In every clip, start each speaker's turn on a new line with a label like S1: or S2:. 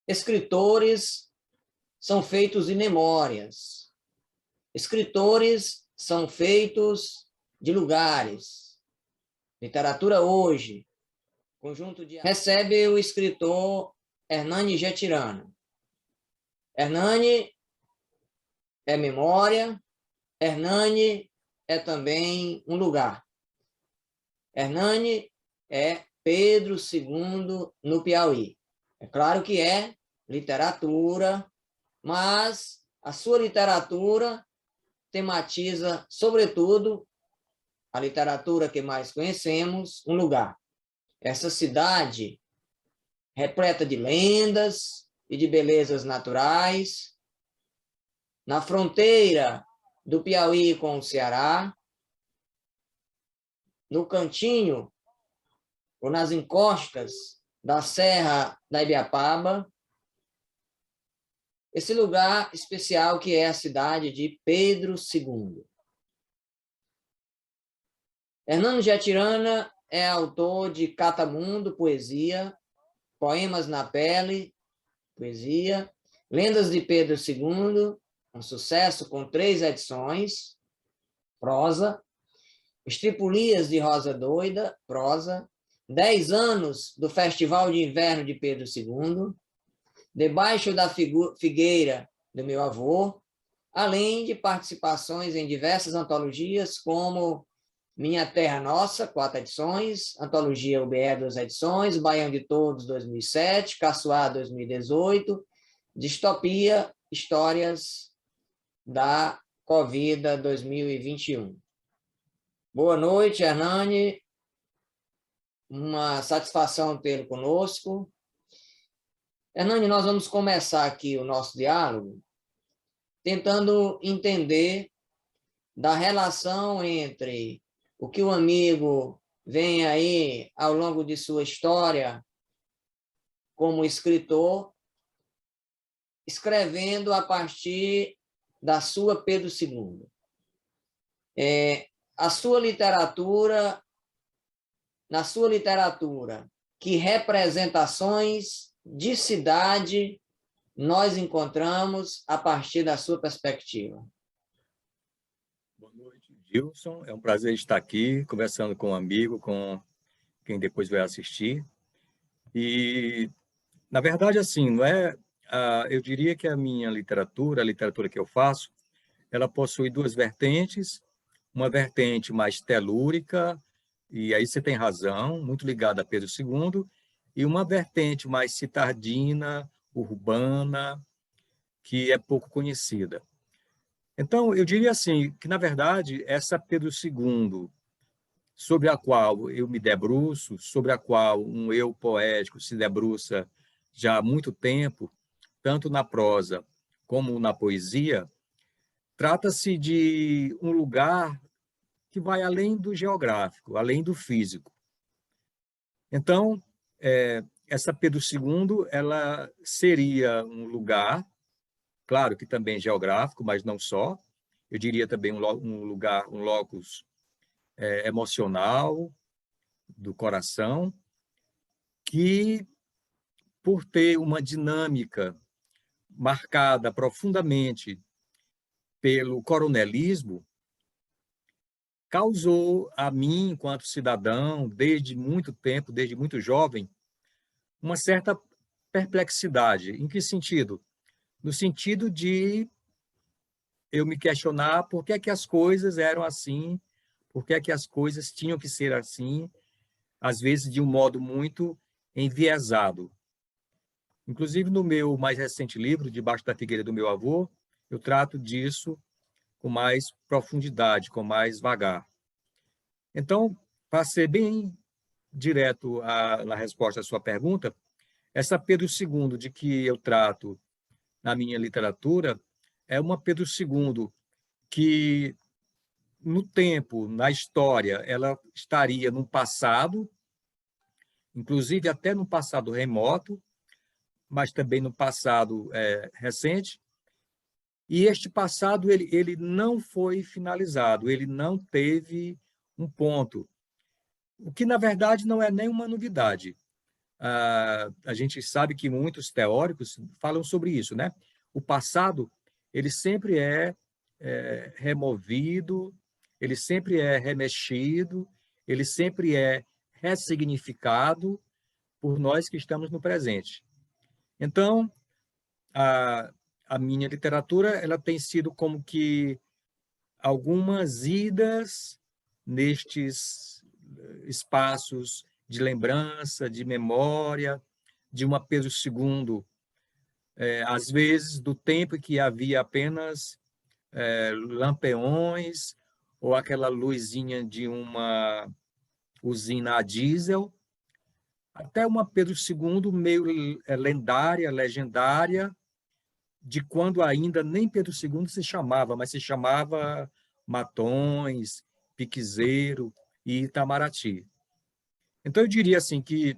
S1: Escritores são feitos de memórias. Escritores são feitos de lugares. Literatura hoje, conjunto de... Recebe o escritor Hernani Getirana. Hernani é memória, Hernani é também um lugar. Hernani é Pedro II no Piauí. É claro que é literatura, mas a sua literatura tematiza, sobretudo, a literatura que mais conhecemos, um lugar. Essa cidade repleta de lendas e de belezas naturais, na fronteira do Piauí com o Ceará, no cantinho ou nas encostas da Serra da Ibiapaba, esse lugar especial que é a cidade de Pedro II. Hernani Getirana é autor de Catamundo, poesia, Poemas na Pele, poesia, Lendas de Pedro II, um sucesso com 3 edições, prosa, Estripulias de Rosa Doida, prosa, 10 anos do Festival de Inverno de Pedro II, Debaixo da Figueira do Meu Avô, além de participações em diversas antologias, como Minha Terra Nossa, 4 edições, Antologia UBE, 2 edições, Baião de Todos, 2007, Caçoá, 2018, Distopia, Histórias da Covid, 2021. Boa noite, Hernani. Uma satisfação tê-lo conosco. Hernani, nós vamos começar aqui o nosso diálogo tentando entender da relação entre o que o amigo vem aí ao longo de sua história como escritor, escrevendo a partir da sua Pedro II. A sua literatura, na sua literatura, que representações de cidade nós encontramos a partir da sua perspectiva?
S2: Boa noite, Gilson. É um prazer estar aqui, conversando com um amigo, com quem depois vai assistir. E, na verdade, assim, não é... eu diria que a minha literatura, a literatura que eu faço, ela possui 2 vertentes, uma vertente mais telúrica, e aí você tem razão, muito ligada a Pedro II, e uma vertente mais citardina, urbana, que é pouco conhecida. Então, eu diria assim, que, na verdade, essa Pedro II, sobre a qual eu me debruço, sobre a qual um eu poético se debruça já há muito tempo, tanto na prosa como na poesia, trata-se de um lugar que vai além do geográfico, além do físico. Então, essa Pedro II, ela seria um lugar, claro que também geográfico, mas não só, eu diria também um lugar, um locus emocional, do coração, que, por ter uma dinâmica marcada profundamente pelo coronelismo, causou a mim, enquanto cidadão, desde muito tempo, desde muito jovem, uma certa perplexidade. Em que sentido? No sentido de eu me questionar por que é que as coisas eram assim, por que é que as coisas tinham que ser assim, às vezes de um modo muito enviesado. Inclusive, no meu mais recente livro, Debaixo da Figueira do Meu Avô, eu trato disso com mais profundidade, com mais vagar. Então, para ser bem direto na resposta à sua pergunta, essa Pedro II de que eu trato na minha literatura é uma Pedro II que, no tempo, na história, ela estaria no passado, inclusive até no passado remoto, mas também no passado recente. E este passado ele não foi finalizado, ele não teve um ponto. O que, na verdade, não é nenhuma novidade. a gente sabe que muitos teóricos falam sobre isso, né? O passado, ele sempre é removido, ele sempre é remexido, ele sempre é ressignificado por nós que estamos no presente. Então, a, a minha literatura, ela tem sido como que algumas idas nestes espaços de lembrança, de memória, de uma Pedro II, às vezes do tempo que havia apenas lampiões ou aquela luzinha de uma usina a diesel, até uma Pedro II meio lendária, legendária, de quando ainda nem Pedro II se chamava, mas se chamava Matões, Piquezeiro e Itamaraty. Então, eu diria assim que,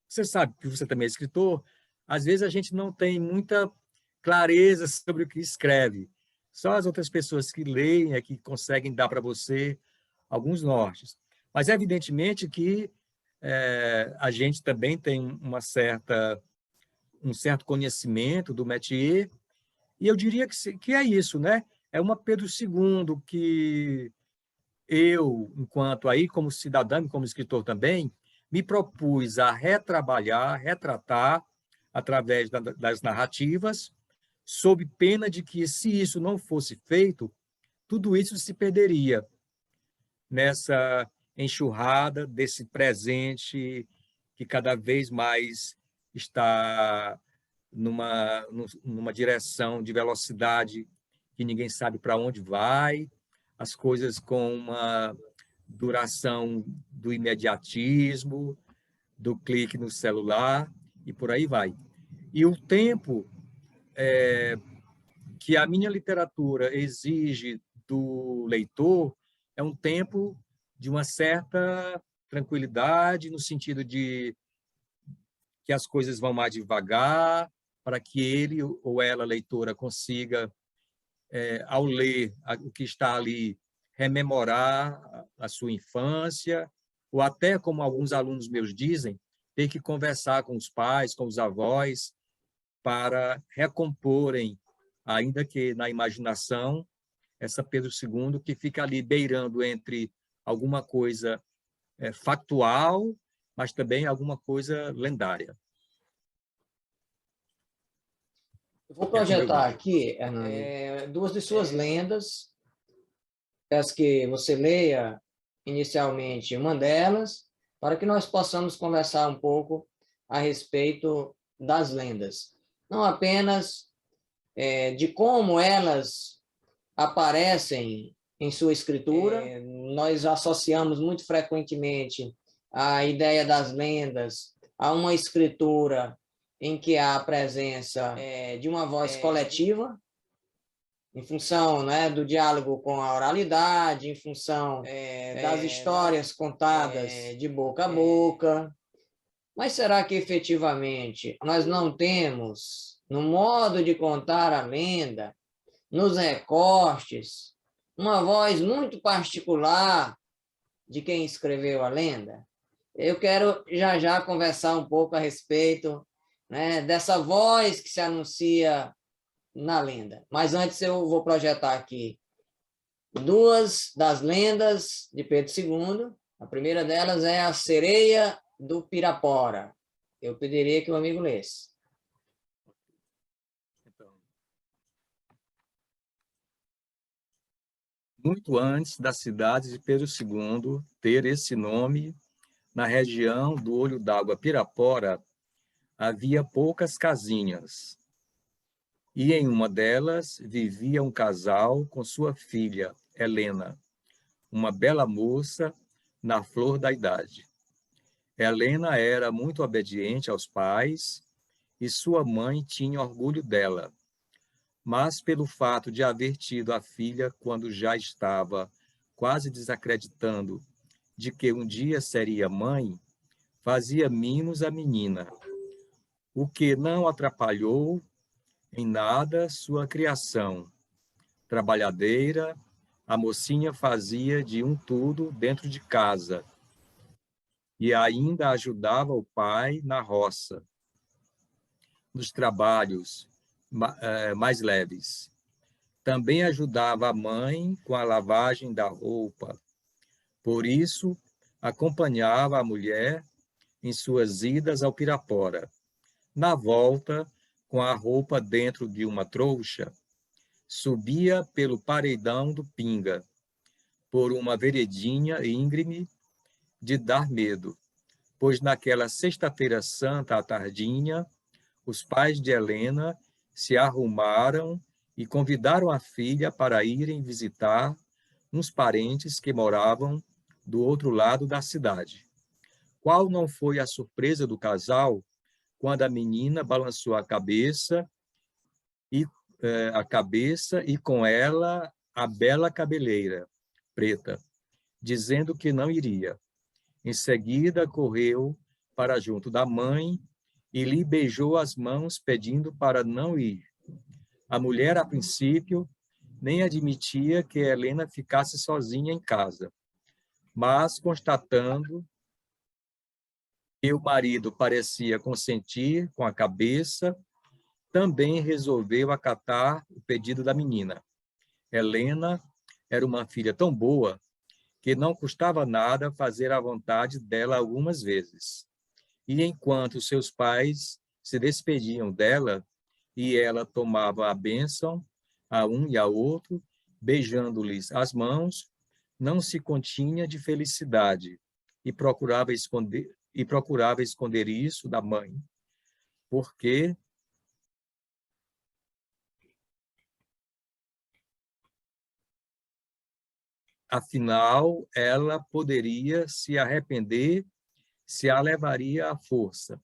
S2: você sabe que você também é escritor, às vezes a gente não tem muita clareza sobre o que escreve. Só as outras pessoas que leem é que conseguem dar para você alguns nortes. Mas, evidentemente, que a gente também tem um certo conhecimento do métier, e eu diria que é isso, né? É uma Pedro II que eu, enquanto aí, como cidadão e como escritor também, me propus a retrabalhar, retratar, através das narrativas, sob pena de que, se isso não fosse feito, tudo isso se perderia nessa enxurrada desse presente que cada vez mais está numa direção de velocidade que ninguém sabe para onde vai, as coisas com uma duração do imediatismo, do clique no celular e por aí vai. E o tempo que a minha literatura exige do leitor é um tempo de uma certa tranquilidade, no sentido de que as coisas vão mais devagar, para que ele ou ela, leitora, consiga, ao ler o que está ali, rememorar a sua infância, ou até, como alguns alunos meus dizem, ter que conversar com os pais, com os avós, para recomporem, ainda que na imaginação, essa Pedro II que fica ali beirando entre alguma coisa factual, mas também alguma coisa lendária.
S1: Eu vou projetar aqui, Hernani, duas de suas lendas. Peço que você leia inicialmente uma delas, para que nós possamos conversar um pouco a respeito das lendas. Não apenas de como elas aparecem em sua escritura. Nós associamos muito frequentemente a ideia das lendas a uma escritura em que há a presença de uma voz coletiva, em função, né, do diálogo com a oralidade, em função das histórias contadas de boca a boca. Mas será que efetivamente nós não temos, no modo de contar a lenda, nos recortes, uma voz muito particular de quem escreveu a lenda? Eu quero já conversar um pouco a respeito, né, dessa voz que se anuncia na lenda. Mas antes eu vou projetar aqui duas das lendas de Pedro II. A primeira delas é a Sereia do Pirapora. Eu pediria que o amigo lesse.
S2: Muito antes da cidade de Pedro II ter esse nome, na região do Olho d'Água Pirapora, havia poucas casinhas. E em uma delas vivia um casal com sua filha, Helena, uma bela moça na flor da idade. Helena era muito obediente aos pais e sua mãe tinha orgulho dela. Mas pelo fato de haver tido a filha quando já estava quase desacreditando de que um dia seria mãe, fazia mimos à menina, o que não atrapalhou em nada sua criação. Trabalhadeira, a mocinha fazia de um tudo dentro de casa. e ainda ajudava o pai na roça, nos trabalhos mais leves. Também ajudava a mãe com a lavagem da roupa. Por isso, acompanhava a mulher em suas idas ao Pirapora. Na volta, com a roupa dentro de uma trouxa, subia pelo paredão do Pinga, por uma veredinha íngreme de dar medo, pois naquela sexta-feira santa à tardinha, os pais de Helena se arrumaram e convidaram a filha para irem visitar uns parentes que moravam do outro lado da cidade. Qual não foi a surpresa do casal quando a menina balançou a cabeça e com ela a bela cabeleira preta, dizendo que não iria. Em seguida, correu para junto da mãe e lhe beijou as mãos, pedindo para não ir. A mulher, a princípio, nem admitia que Helena ficasse sozinha em casa, mas, constatando que o marido parecia consentir com a cabeça, também resolveu acatar o pedido da menina. Helena era uma filha tão boa que não custava nada fazer a vontade dela algumas vezes. E enquanto seus pais se despediam dela e ela tomava a bênção a um e a outro, beijando-lhes as mãos, não se continha de felicidade e procurava esconder isso da mãe, porque afinal ela poderia se arrepender se a levaria à força.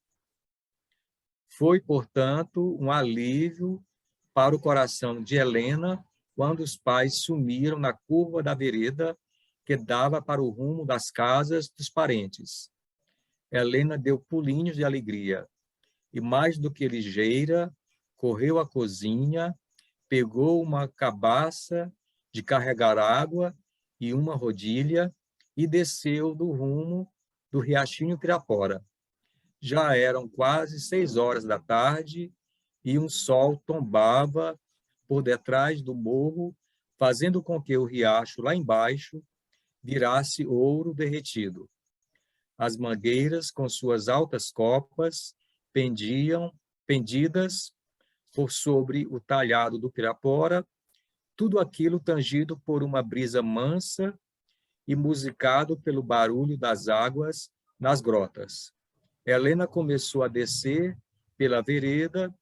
S2: Foi, portanto, um alívio para o coração de Helena quando os pais sumiram na curva da vereda que dava para o rumo das casas dos parentes. Helena deu pulinhos de alegria e, mais do que ligeira, correu à cozinha, pegou uma cabaça de carregar água e uma rodilha e desceu do rumo do Riachinho Pirapora. Já eram quase 6 horas da tarde e um sol tombava por detrás do morro, fazendo com que o riacho lá embaixo virasse ouro derretido. As mangueiras, com suas altas copas, pendidas por sobre o talhado do Pirapora, tudo aquilo tangido por uma brisa mansa e musicado pelo barulho das águas nas grotas. Helena começou a descer pela vereda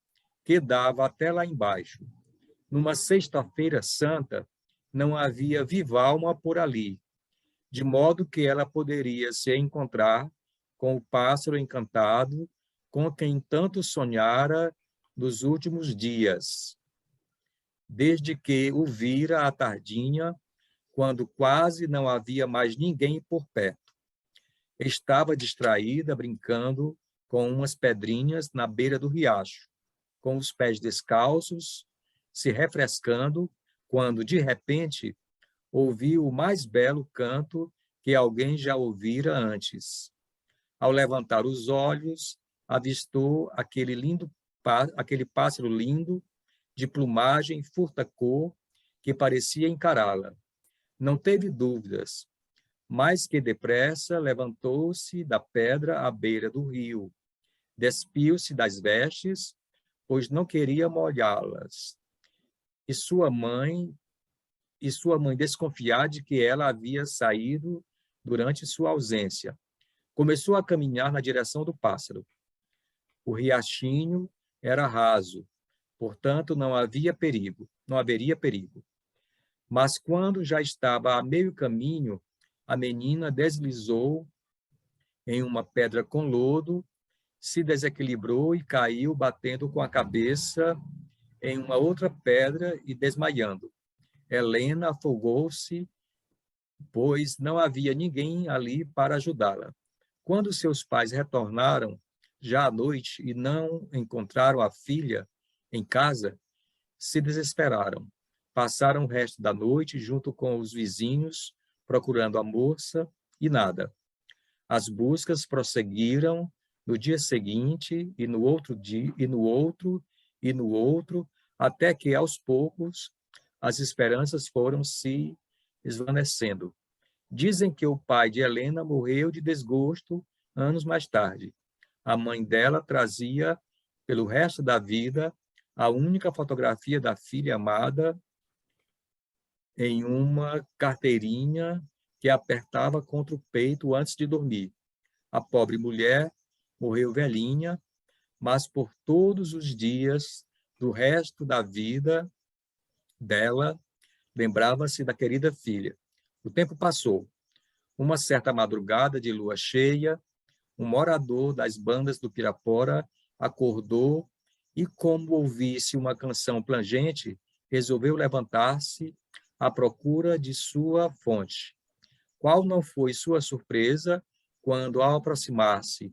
S2: que dava até lá embaixo. Numa sexta-feira santa, não havia viva alma por ali, de modo que ela poderia se encontrar com o pássaro encantado com quem tanto sonhara nos últimos dias, desde que o vira à tardinha, quando quase não havia mais ninguém por perto. Estava distraída, brincando com umas pedrinhas na beira do riacho, com os pés descalços, se refrescando, quando, de repente, ouviu o mais belo canto que alguém já ouvira antes. Ao levantar os olhos, avistou aquele pássaro lindo, de plumagem furta-cor, que parecia encará-la. Não teve dúvidas. Mais que depressa, levantou-se da pedra à beira do rio, despiu-se das vestes, pois não queria molhá-las. E sua mãe desconfiar de que ela havia saído durante sua ausência. Começou a caminhar na direção do pássaro. O riachinho era raso, portanto não haveria perigo. Mas quando já estava a meio caminho, a menina deslizou em uma pedra com lodo, se desequilibrou e caiu, batendo com a cabeça em uma outra pedra e desmaiando. Helena afogou-se, pois não havia ninguém ali para ajudá-la. Quando seus pais retornaram, já à noite, e não encontraram a filha em casa, se desesperaram. Passaram o resto da noite junto com os vizinhos, procurando a moça, e nada. As buscas prosseguiram no dia seguinte, e no outro dia, e no outro, e no outro, até que, aos poucos, as esperanças foram se esvanecendo. Dizem que o pai de Helena morreu de desgosto anos mais tarde. A mãe dela trazia, pelo resto da vida, a única fotografia da filha amada em uma carteirinha que apertava contra o peito antes de dormir. A pobre mulher morreu velhinha, mas por todos os dias do resto da vida dela, lembrava-se da querida filha. O tempo passou. Uma certa madrugada de lua cheia, um morador das bandas do Pirapora acordou e, como ouvisse uma canção plangente, resolveu levantar-se à procura de sua fonte. Qual não foi sua surpresa quando, ao aproximar-se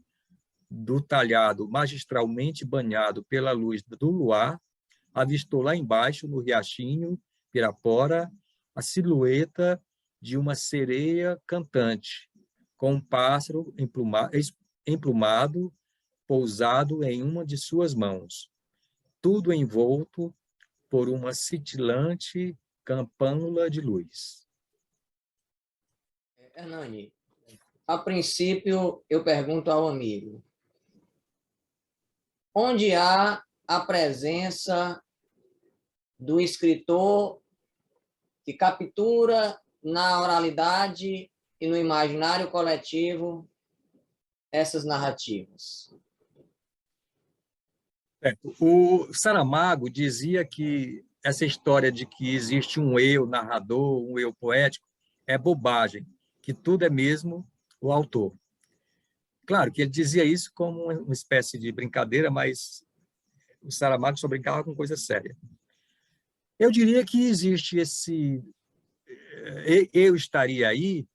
S2: do talhado magistralmente banhado pela luz do luar, avistou lá embaixo, no riachinho Pirapora, a silhueta de uma sereia cantante, com um pássaro emplumado pousado em uma de suas mãos, tudo envolto por uma cintilante campânula de luz.
S1: Hernani, a princípio eu pergunto ao amigo, onde há a presença do escritor que captura na oralidade e no imaginário coletivo essas narrativas?
S2: O Saramago dizia que essa história de que existe um eu narrador, um eu poético, é bobagem, que tudo é mesmo o autor. Claro que ele dizia isso como uma espécie de brincadeira, mas o Saramago só brincava com coisa séria. Eu diria que existe esse... Eu estaria aí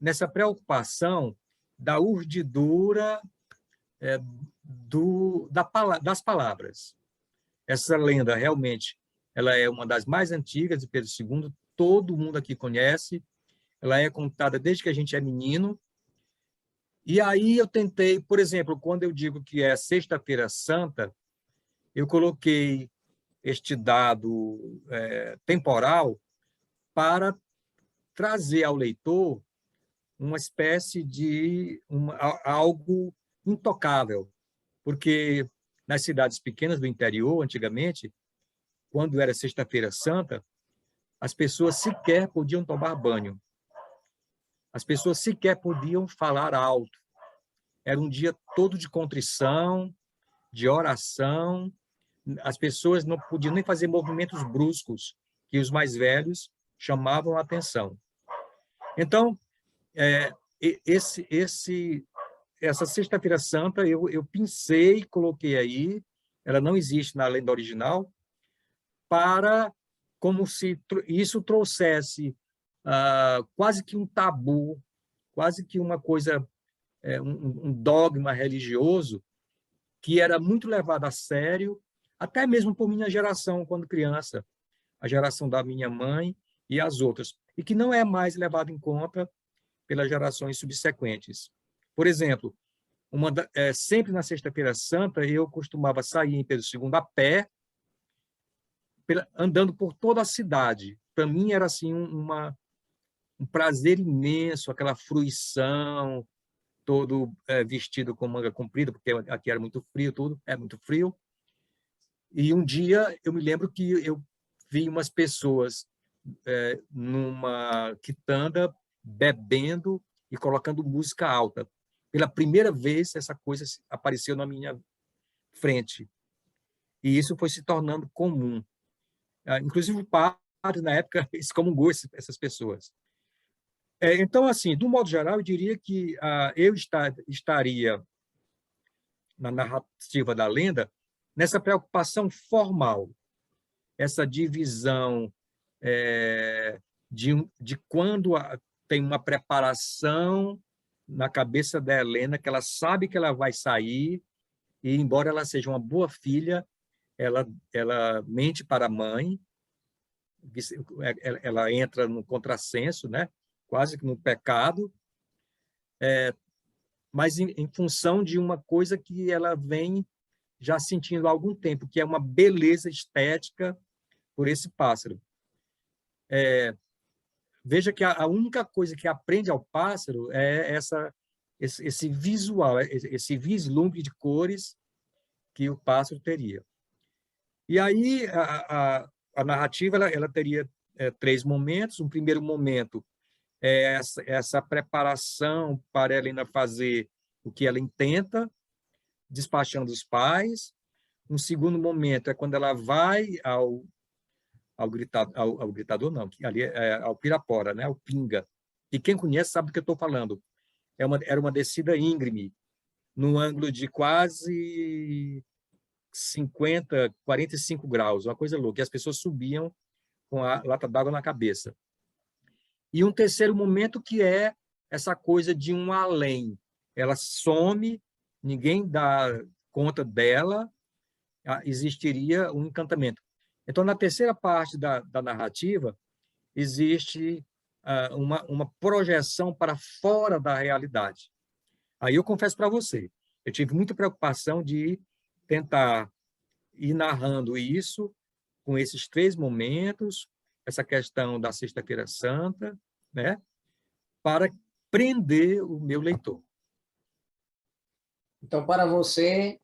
S2: nessa preocupação da urdidura das palavras. Essa lenda, realmente, ela é uma das mais antigas de Pedro II, todo mundo aqui conhece, ela é contada desde que a gente é menino, e aí eu tentei, por exemplo, quando eu digo que é Sexta-feira Santa, eu coloquei este dado temporal para trazer ao leitor uma espécie de algo intocável, porque nas cidades pequenas do interior, antigamente, quando era Sexta-feira Santa, as pessoas sequer podiam tomar banho, as pessoas sequer podiam falar alto. Era um dia todo de contrição, de oração, as pessoas não podiam nem fazer movimentos bruscos, que os mais velhos chamavam a atenção. Então, essa Sexta-feira Santa eu pensei, coloquei aí, ela não existe na lenda original, para como se isso trouxesse quase que um tabu, quase que uma coisa, um dogma religioso, que era muito levado a sério, até mesmo por minha geração, quando criança, a geração da minha mãe e as outras, e que não é mais levado em conta pelas gerações subsequentes. Por exemplo, sempre na Sexta-feira Santa, eu costumava sair em Pedro II a pé, andando por toda a cidade. Para mim era assim um prazer imenso, aquela fruição, todo vestido com manga comprida, porque aqui era muito frio, tudo é muito frio. E um dia eu me lembro que eu vi umas pessoas numa quitanda bebendo e colocando música alta. Pela primeira vez essa coisa apareceu na minha frente. E isso foi se tornando comum. Inclusive o padre, na época, excomungou essas pessoas. Então, assim, do modo geral, eu diria que eu estaria na narrativa da lenda nessa preocupação formal, essa divisão de quando tem uma preparação na cabeça da Helena, que ela sabe que ela vai sair, e embora ela seja uma boa filha, ela mente para a mãe, ela entra no contrassenso, né? Quase que no pecado, mas em função de uma coisa que ela vem já sentindo há algum tempo, que é uma beleza estética por esse pássaro. Veja que a única coisa que aprende ao pássaro é esse visual, esse vislumbre de cores que o pássaro teria. E aí a narrativa ela teria três momentos. Um primeiro momento é essa preparação para ela ainda fazer o que ela intenta, despachando os pais. Um segundo momento é quando ela vai ao gritador, não, que ali ao Pirapora, né, ao Pinga. E quem conhece sabe do que eu estou falando. Era uma descida íngreme, num ângulo de quase 45 graus, uma coisa louca. E as pessoas subiam com a lata d'água na cabeça. E um terceiro momento que é essa coisa de um além. Ela some, ninguém dá conta dela, existiria um encantamento. Então, na terceira parte da narrativa, existe uma projeção para fora da realidade. Aí eu confesso para você, eu tive muita preocupação de tentar ir narrando isso com esses três momentos, essa questão da Sexta-feira Santa, né, para prender o meu leitor.
S1: Então, para você,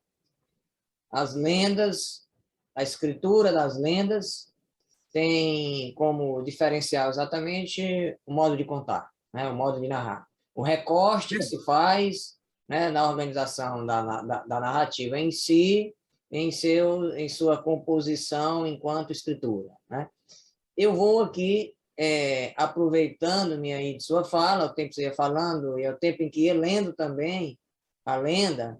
S1: as lendas, a escritura das lendas tem como diferencial exatamente o modo de contar, né? O modo de narrar. O recorte que se faz, né, na organização da narrativa em si, em sua composição enquanto escritura, né? Eu vou aqui, aproveitando-me aí de sua fala, o tempo que você ia falando, e o tempo em que ia lendo também a lenda,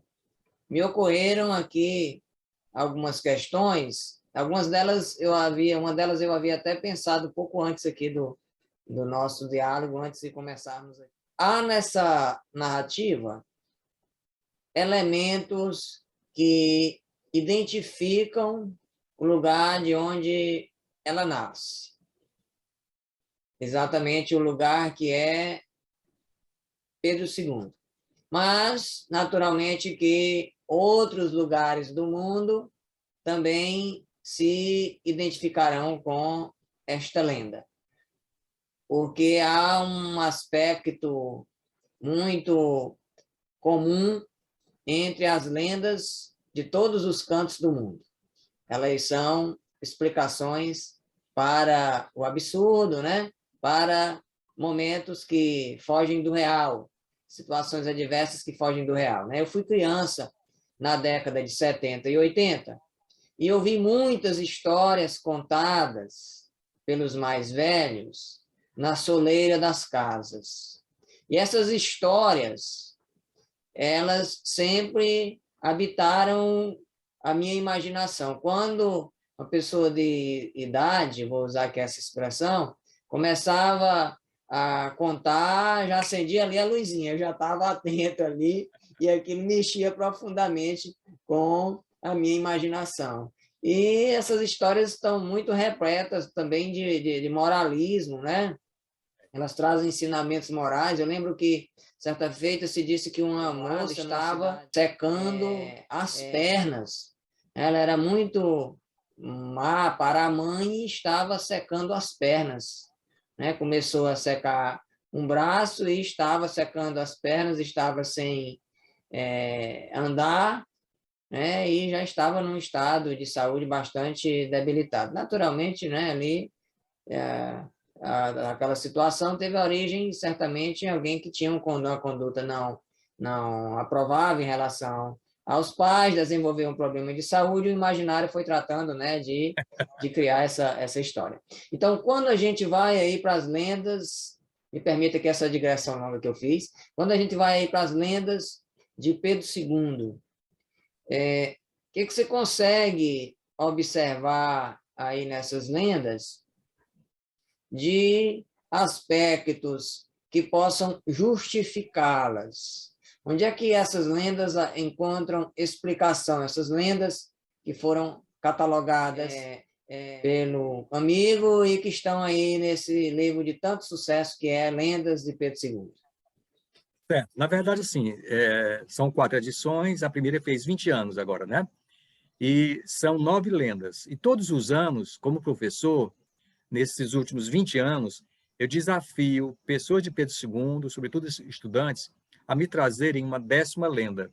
S1: me ocorreram aqui algumas questões. Uma delas eu havia até pensado um pouco antes aqui do nosso diálogo, antes de começarmos aqui. Há nessa narrativa elementos que identificam o lugar de onde ela nasce. Exatamente o lugar que é Pedro II. Mas, naturalmente, que outros lugares do mundo também se identificarão com esta lenda, porque há um aspecto muito comum entre as lendas de todos os cantos do mundo. Elas são explicações para o absurdo, né? Para momentos que fogem do real, situações adversas que fogem do real, né? Eu fui criança na década de 70 e 80, e eu vi muitas histórias contadas pelos mais velhos na soleira das casas. E essas histórias, elas sempre habitaram a minha imaginação. Quando uma pessoa de idade, vou usar aqui essa expressão, começava a contar, já acendia ali a luzinha, eu já estava atento ali, e aquilo mexia profundamente com a minha imaginação. E essas histórias estão muito repletas também de moralismo, né? Elas trazem ensinamentos morais. Eu lembro que, certa feita, se disse que uma moça estava secando as pernas. Ela era muito má para a mãe e estava secando as pernas, né? Começou a secar um braço e estava secando as pernas, estava sem andar, né? E já estava num estado de saúde bastante debilitado. Naturalmente, né, ali, aquela situação teve origem, certamente, em alguém que tinha uma conduta não aprovável em relação aos pais, desenvolveu um problema de saúde, o imaginário foi tratando, né, de criar essa história. Então, quando a gente vai aí para as lendas, me permita que essa digressão longa que eu fiz, quando a gente vai aí para as lendas de Pedro II, que você consegue observar aí nessas lendas de aspectos que possam justificá-las? Onde é que essas lendas encontram explicação? Essas lendas que foram catalogadas pelo amigo e que estão aí nesse livro de tanto sucesso que é Lendas de Pedro II.
S2: Certo. Na verdade, assim, são 4 edições, a primeira fez 20 anos agora, né? E são 9 lendas. E todos os anos, como professor, nesses últimos 20 anos, eu desafio pessoas de Pedro II, sobretudo estudantes, a me trazerem uma 10ª lenda.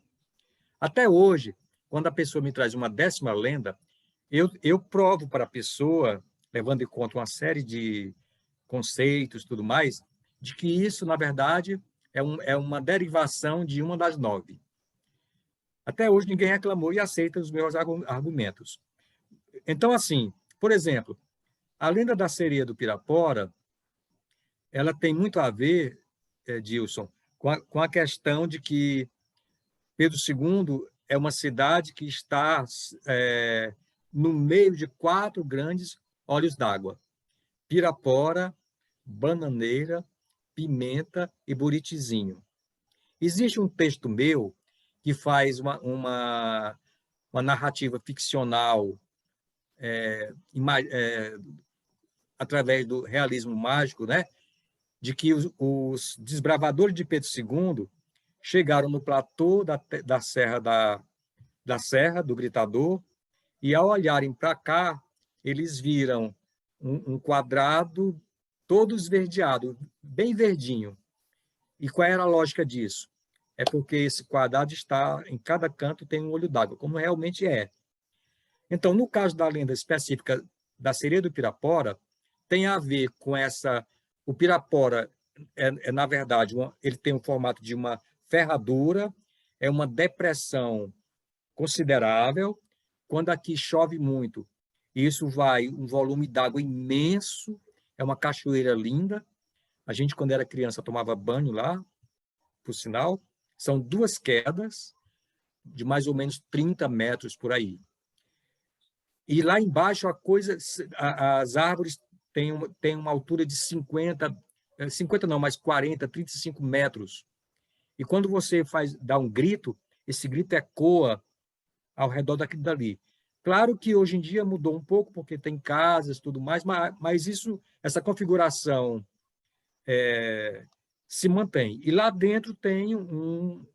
S2: Até hoje, quando a pessoa me traz uma 10ª lenda, eu provo para a pessoa, levando em conta uma série de conceitos e tudo mais, de que isso, na verdade, é uma derivação de uma das 9. Até hoje, ninguém reclamou e aceita os meus argumentos. Então, assim, por exemplo, a lenda da sereia do Pirapora, ela tem muito a ver, Dilson, com a questão de que Pedro II é uma cidade que está no meio de 4 grandes olhos d'água: Pirapora, Bananeira, Pimenta e Buritizinho. Existe um texto meu que faz uma narrativa ficcional através do realismo mágico, né? De que os desbravadores de Pedro II chegaram no platô da Serra do Gritador, e ao olharem para cá, eles viram um quadrado todo esverdeado, bem verdinho. E qual era a lógica disso? É porque esse quadrado está, em cada canto tem um olho d'água, como realmente é. Então, no caso da lenda específica da sereia do Pirapora, tem a ver com essa... O Pirapora na verdade, ele tem o formato de uma ferradura, é uma depressão considerável. Quando aqui chove muito, isso vai um volume d'água imenso, é uma cachoeira linda. A gente, quando era criança, tomava banho lá, por sinal. São 2 quedas de mais ou menos 30 metros por aí. E lá embaixo as árvores têm uma altura de 50 não, mas 40, 35 metros. E quando você dá um grito, esse grito ecoa ao redor daquilo dali. Claro que hoje em dia mudou um pouco, porque tem casas e tudo mais, mas essa configuração se mantém. E lá dentro tem um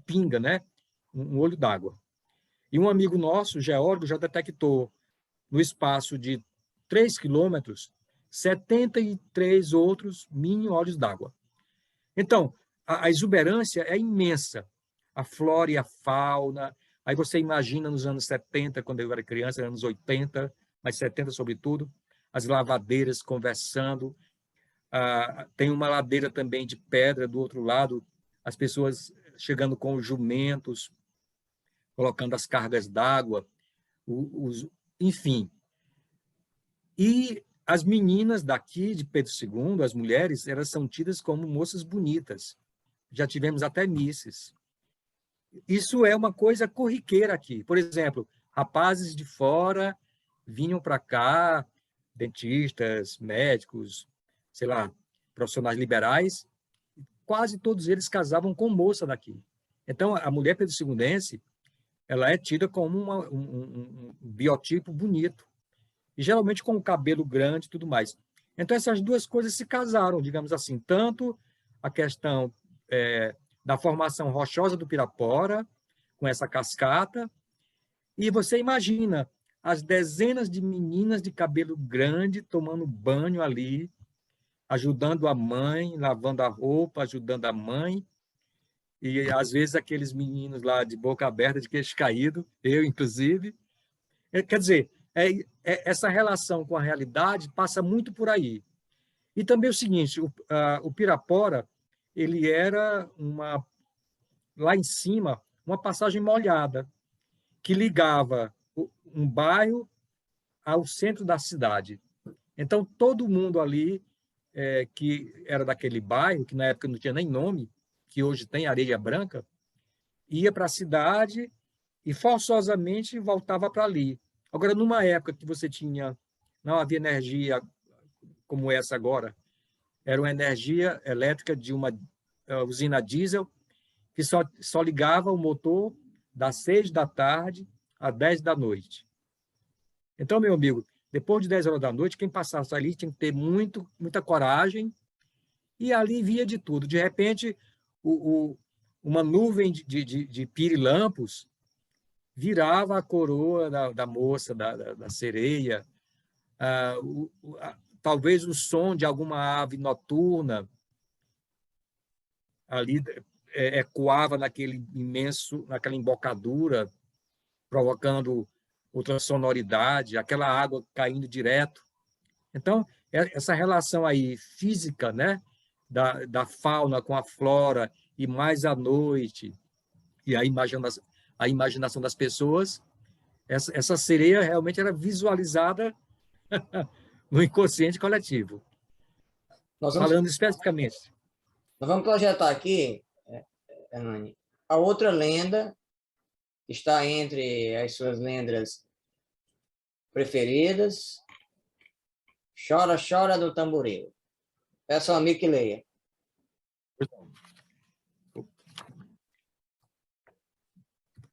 S2: pinga, né? Um olho d'água. E um amigo nosso, geólogo, já detectou no espaço de 3 quilômetros 73 outros mini olhos d'água. Então, a exuberância é imensa. A flora e a fauna. Aí você imagina nos anos 70, quando eu era criança, anos 80, mas 70 sobretudo, as lavadeiras conversando. Tem uma ladeira também de pedra do outro lado, as pessoas chegando com os jumentos, colocando as cargas d'água, enfim. E as meninas daqui de Pedro II, as mulheres, elas são tidas como moças bonitas. Já tivemos até misses. Isso é uma coisa corriqueira aqui. Por exemplo, rapazes de fora vinham para cá, dentistas, médicos, sei lá, profissionais liberais, quase todos eles casavam com moça daqui. Então, a mulher pedro-segundense, ela é tida como um biotipo bonito, e geralmente com o cabelo grande e tudo mais. Então, essas 2 coisas se casaram, digamos assim, tanto a questão da formação rochosa do Pirapora, com essa cascata, e você imagina as dezenas de meninas de cabelo grande tomando banho ali, ajudando a mãe, lavando a roupa, ajudando a mãe, e às vezes aqueles meninos lá de boca aberta, de queixo caído, eu inclusive. Quer dizer, essa relação com a realidade passa muito por aí. E também o seguinte, o Pirapora, ele era lá em cima, uma passagem molhada, que ligava um bairro ao centro da cidade. Então, todo mundo ali que era daquele bairro, que na época não tinha nem nome, que hoje tem Areia Branca, ia para a cidade e forçosamente voltava para ali. Agora, numa época que não havia energia como essa agora, era uma energia elétrica de uma usina diesel que só ligava o motor das 6 da tarde às 10 da noite. Então, meu amigo, depois de 10 horas da noite, quem passasse ali tinha que ter muita coragem, e ali via de tudo. De repente, uma nuvem de pirilampos virava a coroa da moça, da sereia, talvez o som de alguma ave noturna ali ecoava naquela embocadura, provocando outra sonoridade, aquela água caindo direto. Então, essa relação aí física, né, da fauna com a flora, e mais à noite, e a imaginação das pessoas, essa sereia realmente era visualizada no inconsciente coletivo.
S1: Nós vamos,
S2: Falando especificamente.
S1: nós vamos projetar aqui, Hernani, a outra lenda que está entre as suas lendas preferidas, Chora, Chora do Tamboril. Peço ao amigo que leia.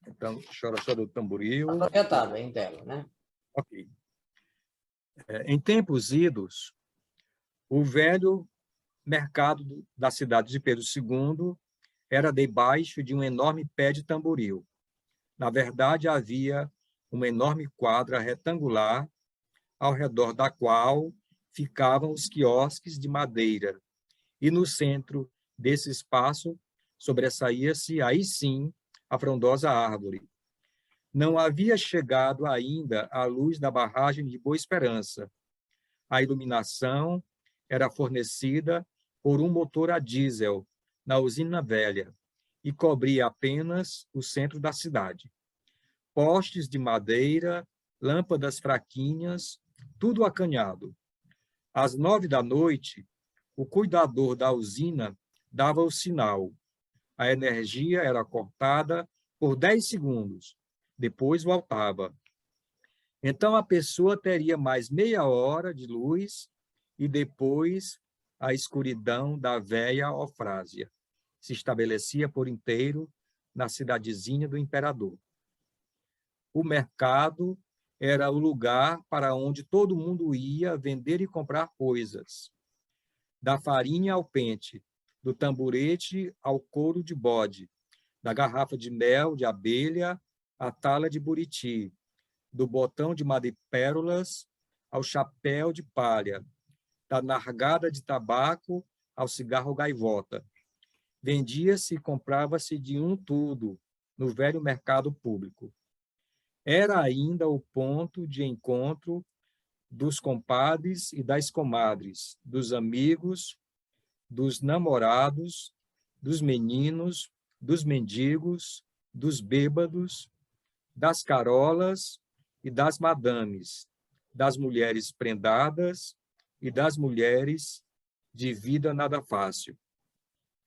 S2: Então, Chora, Chora do Tamboril.
S1: Está projetada em tela, né?
S2: Ok. Em tempos idos, o velho mercado da cidade de Pedro II era debaixo de um enorme pé de tamboril. Na verdade, havia uma enorme quadra retangular ao redor da qual ficavam os quiosques de madeira, e no centro desse espaço sobressaía-se, aí sim, a frondosa árvore. Não havia chegado ainda a luz da barragem de Boa Esperança. A iluminação era fornecida por um motor a diesel na usina velha e cobria apenas o centro da cidade. Postes de madeira, lâmpadas fraquinhas, tudo acanhado. Às 9 da noite, o cuidador da usina dava o sinal. A energia era cortada por 10 segundos, depois voltava. Então, a pessoa teria mais meia hora de luz e depois a escuridão da velha Eufrásia se estabelecia por inteiro na cidadezinha do imperador. O mercado era o lugar para onde todo mundo ia vender e comprar coisas. Da farinha ao pente, do tamborete ao couro de bode, da garrafa de mel de abelha à tala de buriti, do botão de madrepérolas ao chapéu de palha, da nargada de tabaco ao cigarro gaivota. Vendia-se e comprava-se de um tudo no velho mercado público. Era ainda o ponto de encontro dos compadres e das comadres, dos amigos, dos namorados, dos meninos, dos mendigos, dos bêbados, das carolas e das madames, das mulheres prendadas e das mulheres de vida nada fácil.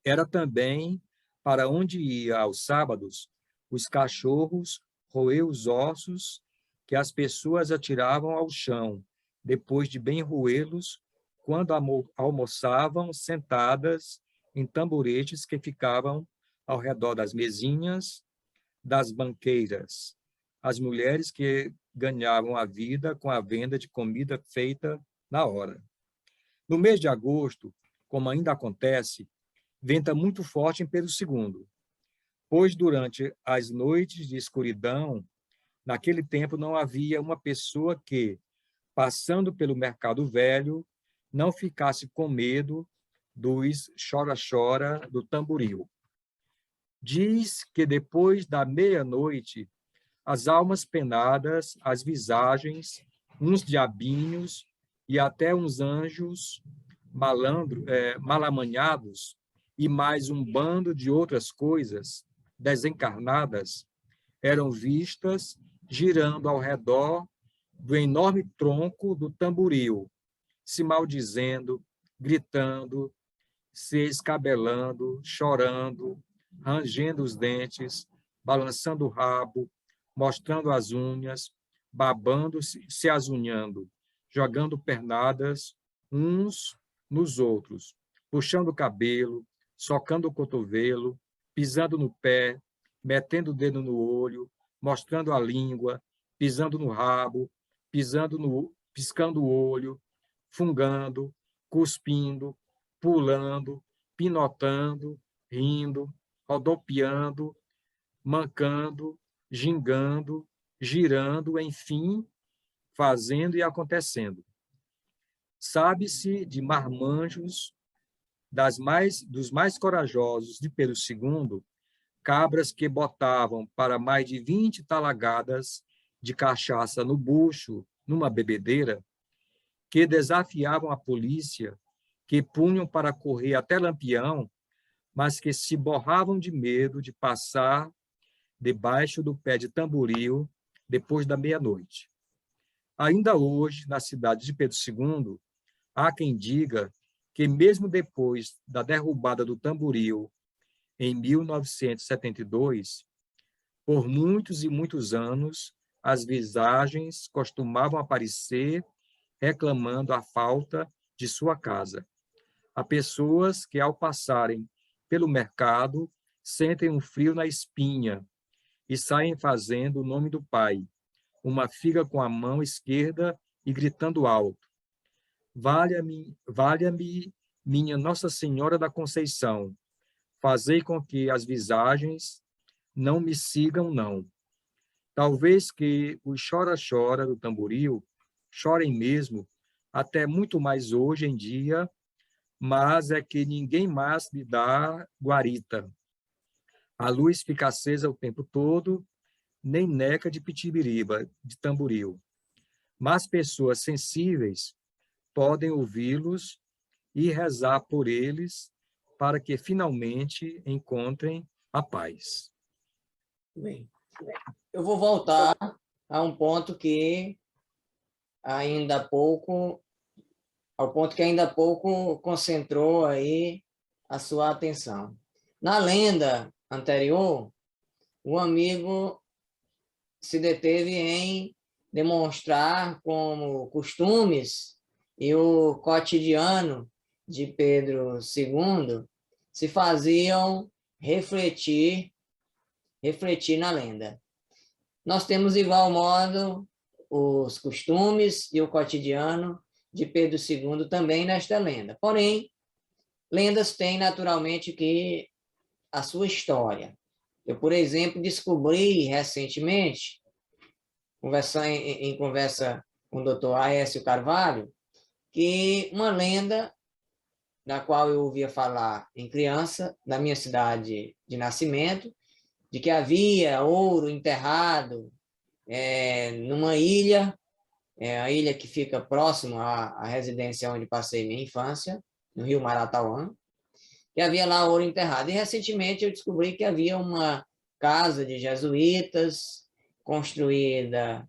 S2: Era também para onde ia aos sábados os cachorros roer os ossos que as pessoas atiravam ao chão, depois de bem roê-los, quando almoçavam sentadas em tamboretes que ficavam ao redor das mesinhas, das banqueiras, as mulheres que ganhavam a vida com a venda de comida feita na hora. No mês de agosto, como ainda acontece, venta muito forte em Pedro II, pois durante as noites de escuridão, naquele tempo não havia uma pessoa que, passando pelo mercado velho, não ficasse com medo dos chora-chora do tamboril. Diz que depois da meia-noite, as almas penadas, as visagens, uns diabinhos e até uns anjos malamanhados e mais um bando de outras coisas desencarnadas eram vistas girando ao redor do enorme tronco do tamboril, se maldizendo, gritando, se escabelando, chorando, rangendo os dentes, balançando o rabo, mostrando as unhas, babando-se, se azunhando, jogando pernadas uns nos outros, puxando o cabelo, socando o cotovelo, pisando no pé, metendo o dedo no olho, mostrando a língua, pisando no rabo, piscando o olho, fungando, cuspindo, pulando, pinotando, rindo, rodopiando, mancando, gingando, girando, enfim, fazendo e acontecendo. Sabe-se de marmanjos dos mais corajosos de Pedro II, cabras que botavam para mais de 20 talagadas de cachaça no bucho, numa bebedeira, que desafiavam a polícia, que punham para correr até Lampião, mas que se borravam de medo de passar debaixo do pé de tamboril depois da meia-noite. Ainda hoje, na cidade de Pedro II, há quem diga que mesmo depois da derrubada do tamboril em 1972, por muitos e muitos anos, as visagens costumavam aparecer reclamando a falta de sua casa. Há pessoas que, ao passarem pelo mercado, sentem um frio na espinha e saem fazendo o nome do Pai, uma figa com a mão esquerda e gritando alto: Valha-me, valha-me, minha Nossa Senhora da Conceição, fazei com que as visagens não me sigam, não. Talvez que os chora-chora do tamboril chorem mesmo, até muito mais hoje em dia, mas é que ninguém mais lhe dá guarita. A luz fica acesa o tempo todo, nem neca de pitibiriba, de tamboril. Mas pessoas sensíveis podem ouvi-los e rezar por eles para que finalmente encontrem a paz.
S1: Bem, eu vou voltar a um ponto que ainda há pouco, ao ponto que ainda há pouco concentrou aí a sua atenção. Na lenda anterior, o amigo se deteve em demonstrar como costumes e o cotidiano de Pedro II se faziam refletir na lenda. Nós temos, de igual modo, os costumes e o cotidiano de Pedro II também nesta lenda. Porém, lendas têm naturalmente que a sua história. Eu, por exemplo, descobri recentemente, em conversa com o Dr. Aécio Carvalho, que uma lenda da qual eu ouvia falar em criança, na minha cidade de nascimento, de que havia ouro enterrado numa ilha, a ilha que fica próximo à residência onde passei minha infância, no Rio Maratauã, que havia lá ouro enterrado. E recentemente eu descobri que havia uma casa de jesuítas construída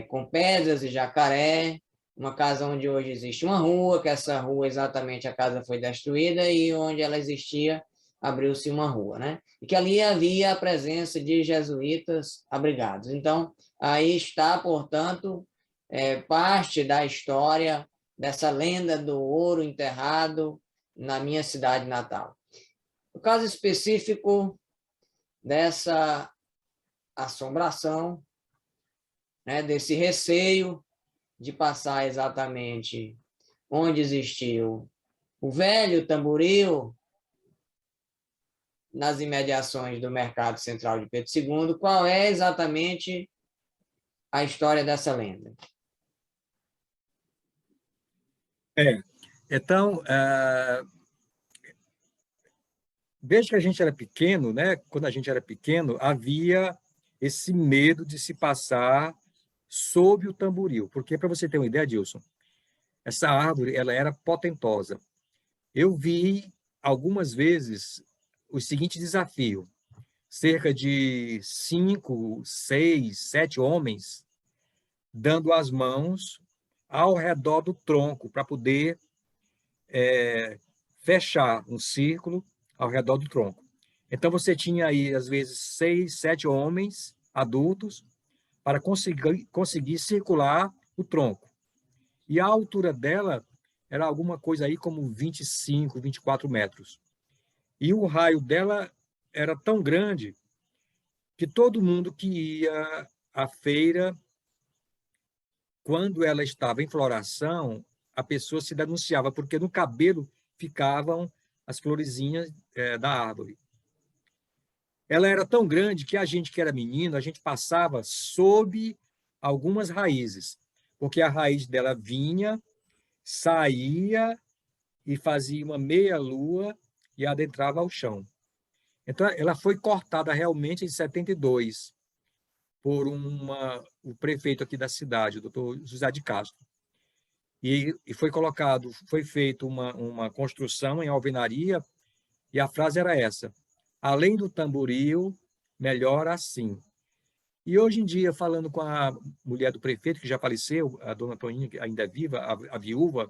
S1: com pedras e jacaré, uma casa onde hoje existe uma rua, que essa rua exatamente a casa foi destruída e onde ela existia abriu-se uma rua, né? E que ali havia a presença de jesuítas abrigados. Então, aí está, portanto, parte da história dessa lenda do ouro enterrado na minha cidade natal. O caso específico dessa assombração, né, desse receio de passar exatamente onde existiu o velho tamboril, nas imediações do Mercado Central de Pedro II, qual é exatamente a história dessa lenda?
S2: Então, desde que a gente era pequeno, né? Quando a gente era pequeno, havia esse medo de se passar sob o tamboril. Porque, para você ter uma ideia, Dilson, essa árvore ela era potentosa. Eu vi algumas vezes o seguinte desafio: cerca de 5, 6, 7 homens dando as mãos ao redor do tronco para poder fechar um círculo ao redor do tronco. Então, você tinha aí, às vezes, 6, 7 homens adultos para conseguir circular o tronco. E a altura dela era alguma coisa aí como 25, 24 metros. E o raio dela era tão grande que todo mundo que ia à feira, quando ela estava em floração, a pessoa se denunciava, porque no cabelo ficavam as florezinhas da árvore. Ela era tão grande que a gente que era menino, a gente passava sob algumas raízes, porque a raiz dela vinha, saía e fazia uma meia-lua e adentrava ao chão. Então, ela foi cortada realmente em 72 por o prefeito aqui da cidade, o doutor José de Castro. E foi feita uma construção em alvenaria, e a frase era essa: além do tamboril, melhor assim. E hoje em dia, falando com a mulher do prefeito, que já faleceu, a dona Toninha, que ainda é viva, a viúva,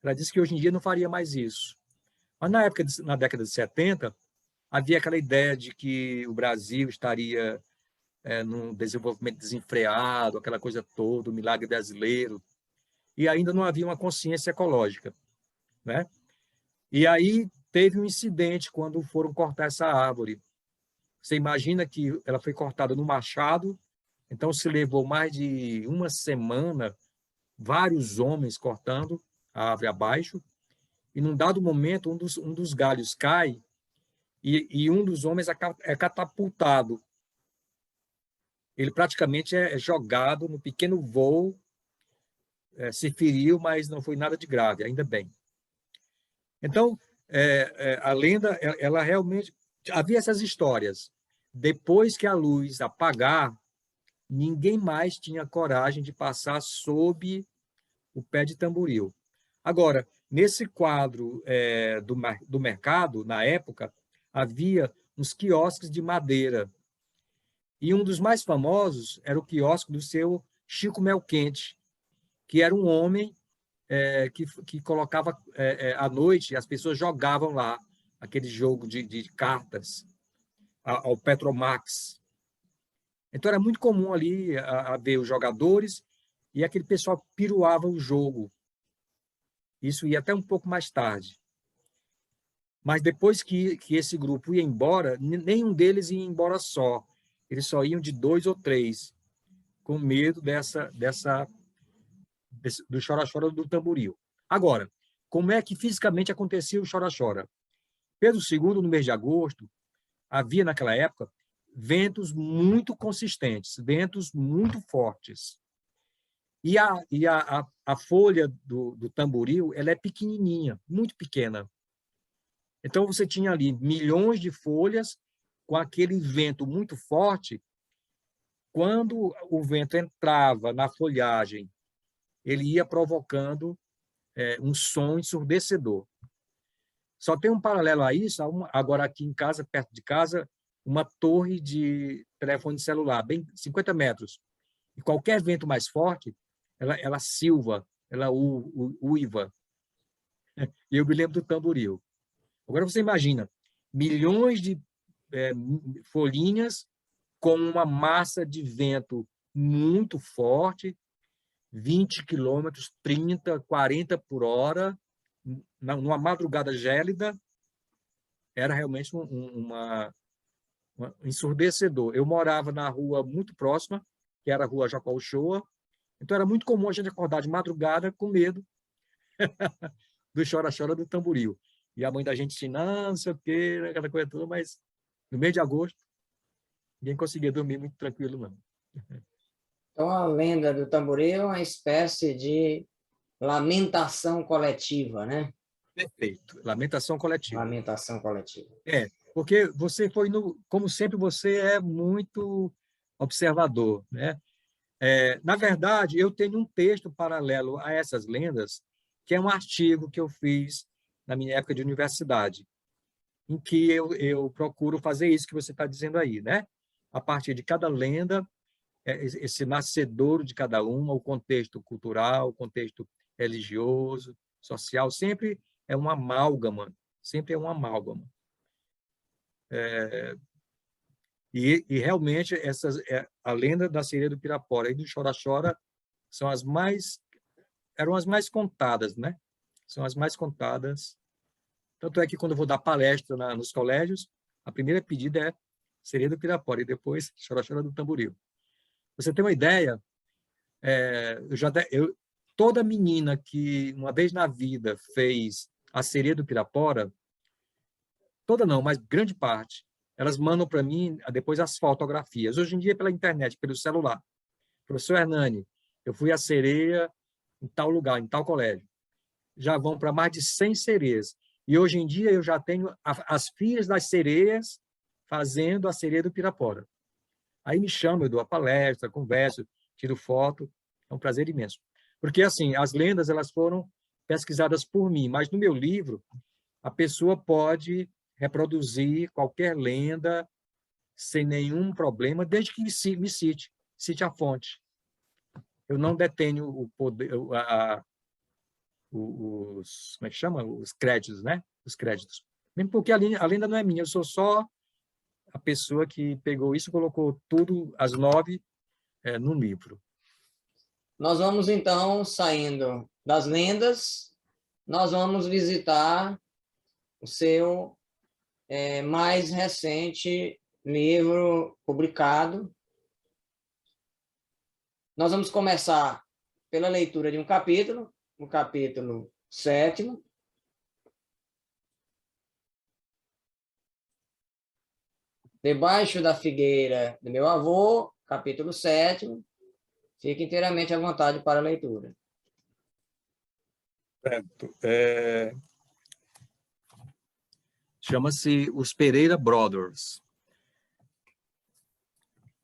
S2: ela disse que hoje em dia não faria mais isso. Mas na década de 70, havia aquela ideia de que o Brasil estaria num desenvolvimento desenfreado, aquela coisa toda, o milagre brasileiro, e ainda não havia uma consciência ecológica, né? E aí teve um incidente quando foram cortar essa árvore. Você imagina que ela foi cortada no machado, então se levou mais de uma semana, vários homens cortando a árvore abaixo, e num dado momento um dos galhos cai e um dos homens é catapultado. Ele praticamente é jogado no pequeno voo, se feriu, mas não foi nada de grave, ainda bem. Então, a lenda, ela realmente... Havia essas histórias. Depois que a luz apagar, ninguém mais tinha coragem de passar sob o pé de tamboril. Agora, nesse quadro do mercado, na época, havia uns quiosques de madeira. E um dos mais famosos era o quiosque do seu Chico Mel Quente, que era um homem que colocava à noite, as pessoas jogavam lá aquele jogo de cartas ao Petromax. Então era muito comum ali a ver os jogadores e aquele pessoal piruava o jogo. Isso ia até um pouco mais tarde. Mas depois que esse grupo ia embora, nenhum deles ia embora só. Eles só iam de 2 ou 3, com medo do chora-chora do tamboril. Agora, como é que fisicamente acontecia o chora-chora? Pedro II, no mês de agosto, havia naquela época ventos muito consistentes, ventos muito fortes. E a folha do tamboril, ela é pequenininha, muito pequena. Então, você tinha ali milhões de folhas com aquele vento muito forte. Quando o vento entrava na folhagem, ele ia provocando um som ensurdecedor. Só tem um paralelo a isso, agora aqui em casa, perto de casa, uma torre de telefone celular, bem 50 metros. E qualquer vento mais forte, ela silva, ela uiva. E eu me lembro do tamboril. Agora você imagina, milhões de folhinhas com uma massa de vento muito forte, 20 quilômetros, 30, 40 por hora, numa madrugada gélida, era realmente ensurdecedor. Eu morava na rua muito próxima, que era a rua Jacó Uchoa, então era muito comum a gente acordar de madrugada com medo do chora-chora do tamboril. E a mãe da gente disse, não sei o quê, aquela coisa toda, mas no mês de agosto, ninguém conseguia dormir muito tranquilo, não.
S1: Então, a lenda do tamboril é uma espécie de lamentação coletiva, né?
S2: Perfeito. Lamentação coletiva.
S1: Lamentação coletiva.
S2: Porque você foi, como sempre, você é muito observador, né? Na verdade, eu tenho um texto paralelo a essas lendas, que é um artigo que eu fiz na minha época de universidade, em que eu procuro fazer isso que você está dizendo aí, né? A partir de cada lenda, esse nascedouro de cada uma, o contexto cultural, o contexto religioso, social, sempre é um amálgama, sempre é um amálgama. E realmente, a lenda da sereia do Pirapora e do Chora-Chora eram as mais contadas, né? São as mais contadas. Tanto é que quando eu vou dar palestra nos colégios, a primeira pedida é sereia do Pirapora e depois Chora-Chora do Tamboril. Você tem uma ideia? Toda menina que uma vez na vida fez a sereia do Pirapora, toda não, mas grande parte, elas mandam para mim depois as fotografias. Hoje em dia, pela internet, pelo celular. Professor Hernani, eu fui à sereia em tal lugar, em tal colégio. Já vão para mais de 100 sereias. E hoje em dia eu já tenho as filhas das sereias fazendo a sereia do Pirapora. Aí me chamam, eu dou a palestra, converso, tiro foto. É um prazer imenso. Porque, assim, as lendas elas foram pesquisadas por mim, mas no meu livro a pessoa pode reproduzir qualquer lenda sem nenhum problema, desde que me cite a fonte. Eu não detenho o poder, como é que chama? Os créditos, né? Os créditos. Mesmo porque a lenda não é minha, eu sou só a pessoa que pegou isso e colocou tudo, as 9, no livro.
S1: Nós vamos, então, saindo das lendas, nós vamos visitar o seu mais recente livro publicado. Nós vamos começar pela leitura de um capítulo, o capítulo 7º. Debaixo da figueira do meu avô, capítulo 7º. Fique inteiramente à vontade para a leitura.
S2: Certo. Chama-se Os Pereira Brothers.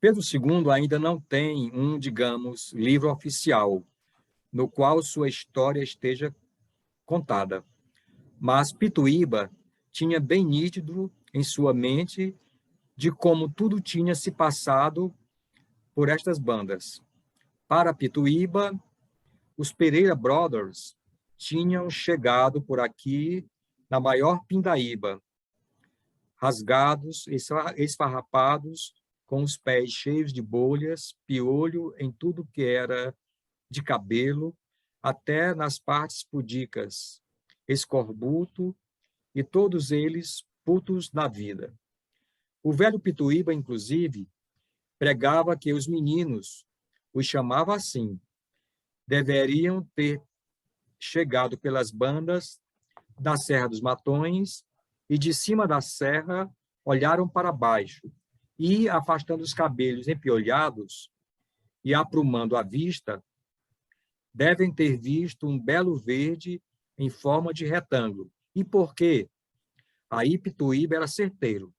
S2: Pedro II ainda não tem digamos, livro oficial, no qual sua história esteja contada. Mas Pituíba tinha bem nítido em sua mente de como tudo tinha se passado por estas bandas. Para Pituíba, os Pereira Brothers tinham chegado por aqui na maior pindaíba, rasgados, esfarrapados, com os pés cheios de bolhas, piolho em tudo que era de cabelo, até nas partes pudicas, escorbuto, e todos eles putos na vida. O velho Pituíba, inclusive, pregava que os meninos, os chamava assim, deveriam ter chegado pelas bandas da Serra dos Matões e de cima da serra olharam para baixo e, afastando os cabelos empiolhados e aprumando a vista, devem ter visto um belo verde em forma de retângulo. E por quê? Aí Pituíba era certeiro,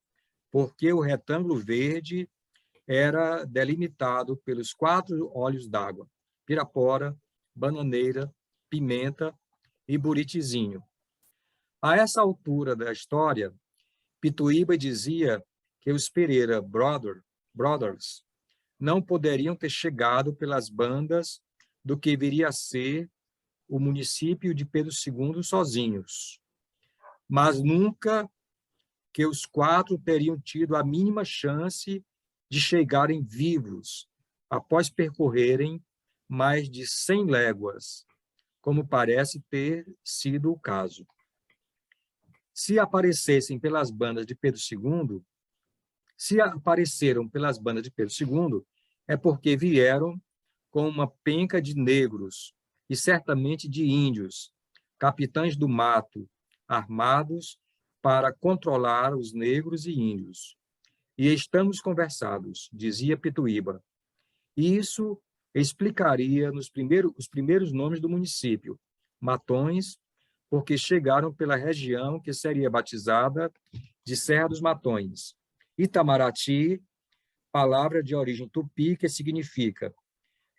S2: porque o retângulo verde era delimitado pelos 4 olhos d'água, Pirapora, Bananeira, Pimenta e Buritizinho. A essa altura da história, Pituíba dizia que os Pereira Brothers não poderiam ter chegado pelas bandas do que viria a ser o município de Pedro II sozinhos, mas nunca que os 4 teriam tido a mínima chance de chegarem vivos após percorrerem mais de 100 léguas, como parece ter sido o caso. Se apareceram pelas bandas de Pedro II, é porque vieram com uma penca de negros e certamente de índios, capitães do mato, armados para controlar os negros e índios. E estamos conversados, dizia Pituíba. Isso explicaria os primeiros nomes do município, Matões, porque chegaram pela região que seria batizada de Serra dos Matões. Itamaraty, palavra de origem tupi que significa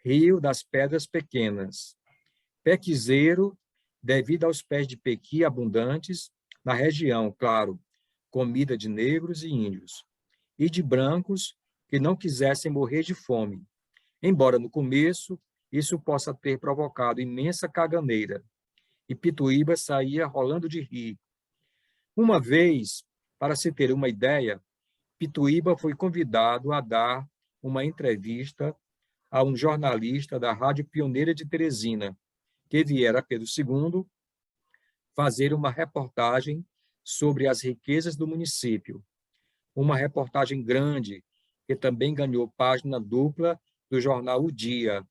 S2: Rio das Pedras Pequenas. Pequizeiro, devido aos pés de pequi abundantes na região, claro, comida de negros e índios, e de brancos que não quisessem morrer de fome, embora no começo isso possa ter provocado imensa caganeira, e Pituíba saía rolando de rir. Uma vez, para se ter uma ideia, Pituíba foi convidado a dar uma entrevista a um jornalista da Rádio Pioneira de Teresina, que viera a Pedro II fazer uma reportagem sobre as riquezas do município. Uma reportagem grande, que também ganhou página dupla do jornal O Dia,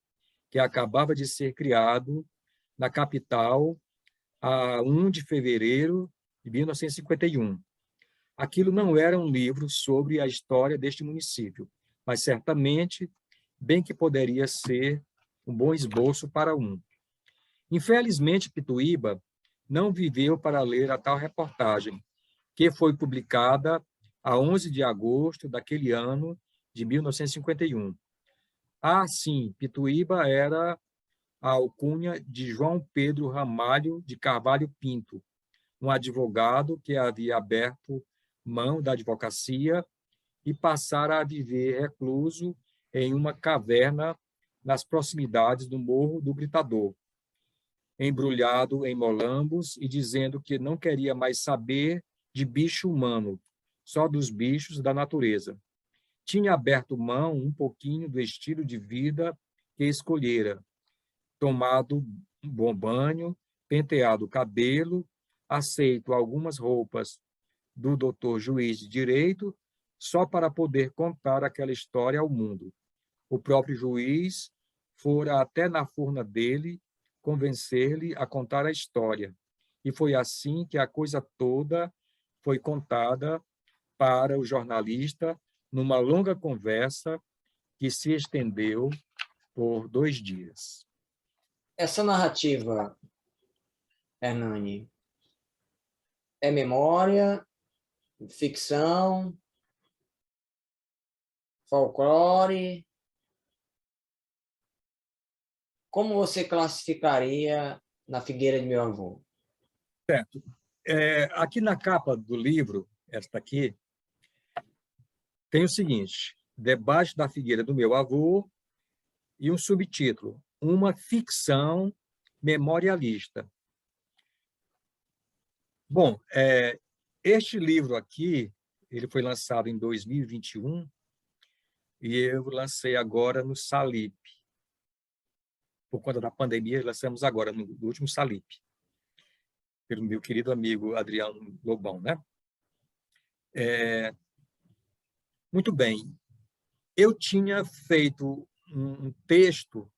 S2: que acabava de ser criado na capital a 1 de fevereiro de 1951. aquilo não era um livro sobre a história deste município, mas certamente, bem que poderia ser um bom esboço para um. Infelizmente, Pituíba não viveu para ler a tal reportagem, que foi publicada a 11 de agosto daquele ano de 1951. Sim, Pituíba era a alcunha de João Pedro Ramalho de Carvalho Pinto, um advogado que havia aberto mão da advocacia e passara a viver recluso em uma caverna nas proximidades do Morro do Gritador, embrulhado em molambos e dizendo que não queria mais saber de bicho humano, só dos bichos da natureza. Tinha aberto mão um pouquinho do estilo de vida que escolhera, tomado um bom banho, penteado o cabelo, aceito algumas roupas do doutor juiz de direito, só para poder contar aquela história ao mundo. O próprio juiz fora até na furna dele convencer-lhe a contar a história. E foi assim que a coisa toda foi contada para o jornalista numa longa conversa que se estendeu por 2 dias.
S1: Essa narrativa, Hernani, é memória, ficção, folclore? Como você classificaria Na Figueira de Meu Avô?
S2: Certo. Aqui na capa do livro, esta aqui, tem o seguinte: Debaixo da Figueira do Meu Avô, e um subtítulo: Uma ficção memorialista. Bom, este livro aqui, ele foi lançado em 2021 e eu lancei agora no Salip. Por conta da pandemia, lançamos agora, no último Salip, pelo meu querido amigo Adriano Lobão, né? Muito bem. Eu tinha feito um texto,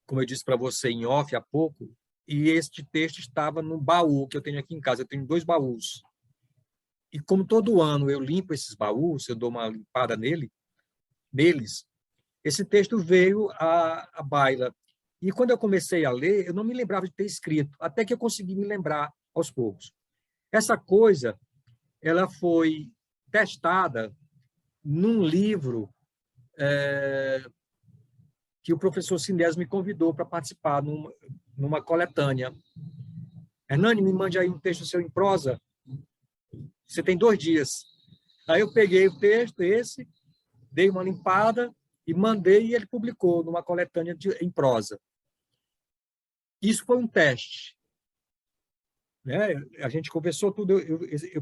S2: como eu disse para você em off há pouco, e este texto estava no baú que eu tenho aqui em casa. Eu tenho 2 baús. E como todo ano eu limpo esses baús, eu dou uma limpada neles, esse texto veio à baila. E quando eu comecei a ler, eu não me lembrava de ter escrito, até que eu consegui me lembrar aos poucos. Essa coisa, ela foi testada num livro que o professor Sinés me convidou para participar numa coletânea. Hernani, me mande aí um texto seu em prosa. Você tem 2 dias. Aí eu peguei o texto, dei uma limpada e mandei, e ele publicou numa coletânea em prosa. Isso foi um teste, né? A gente conversou tudo,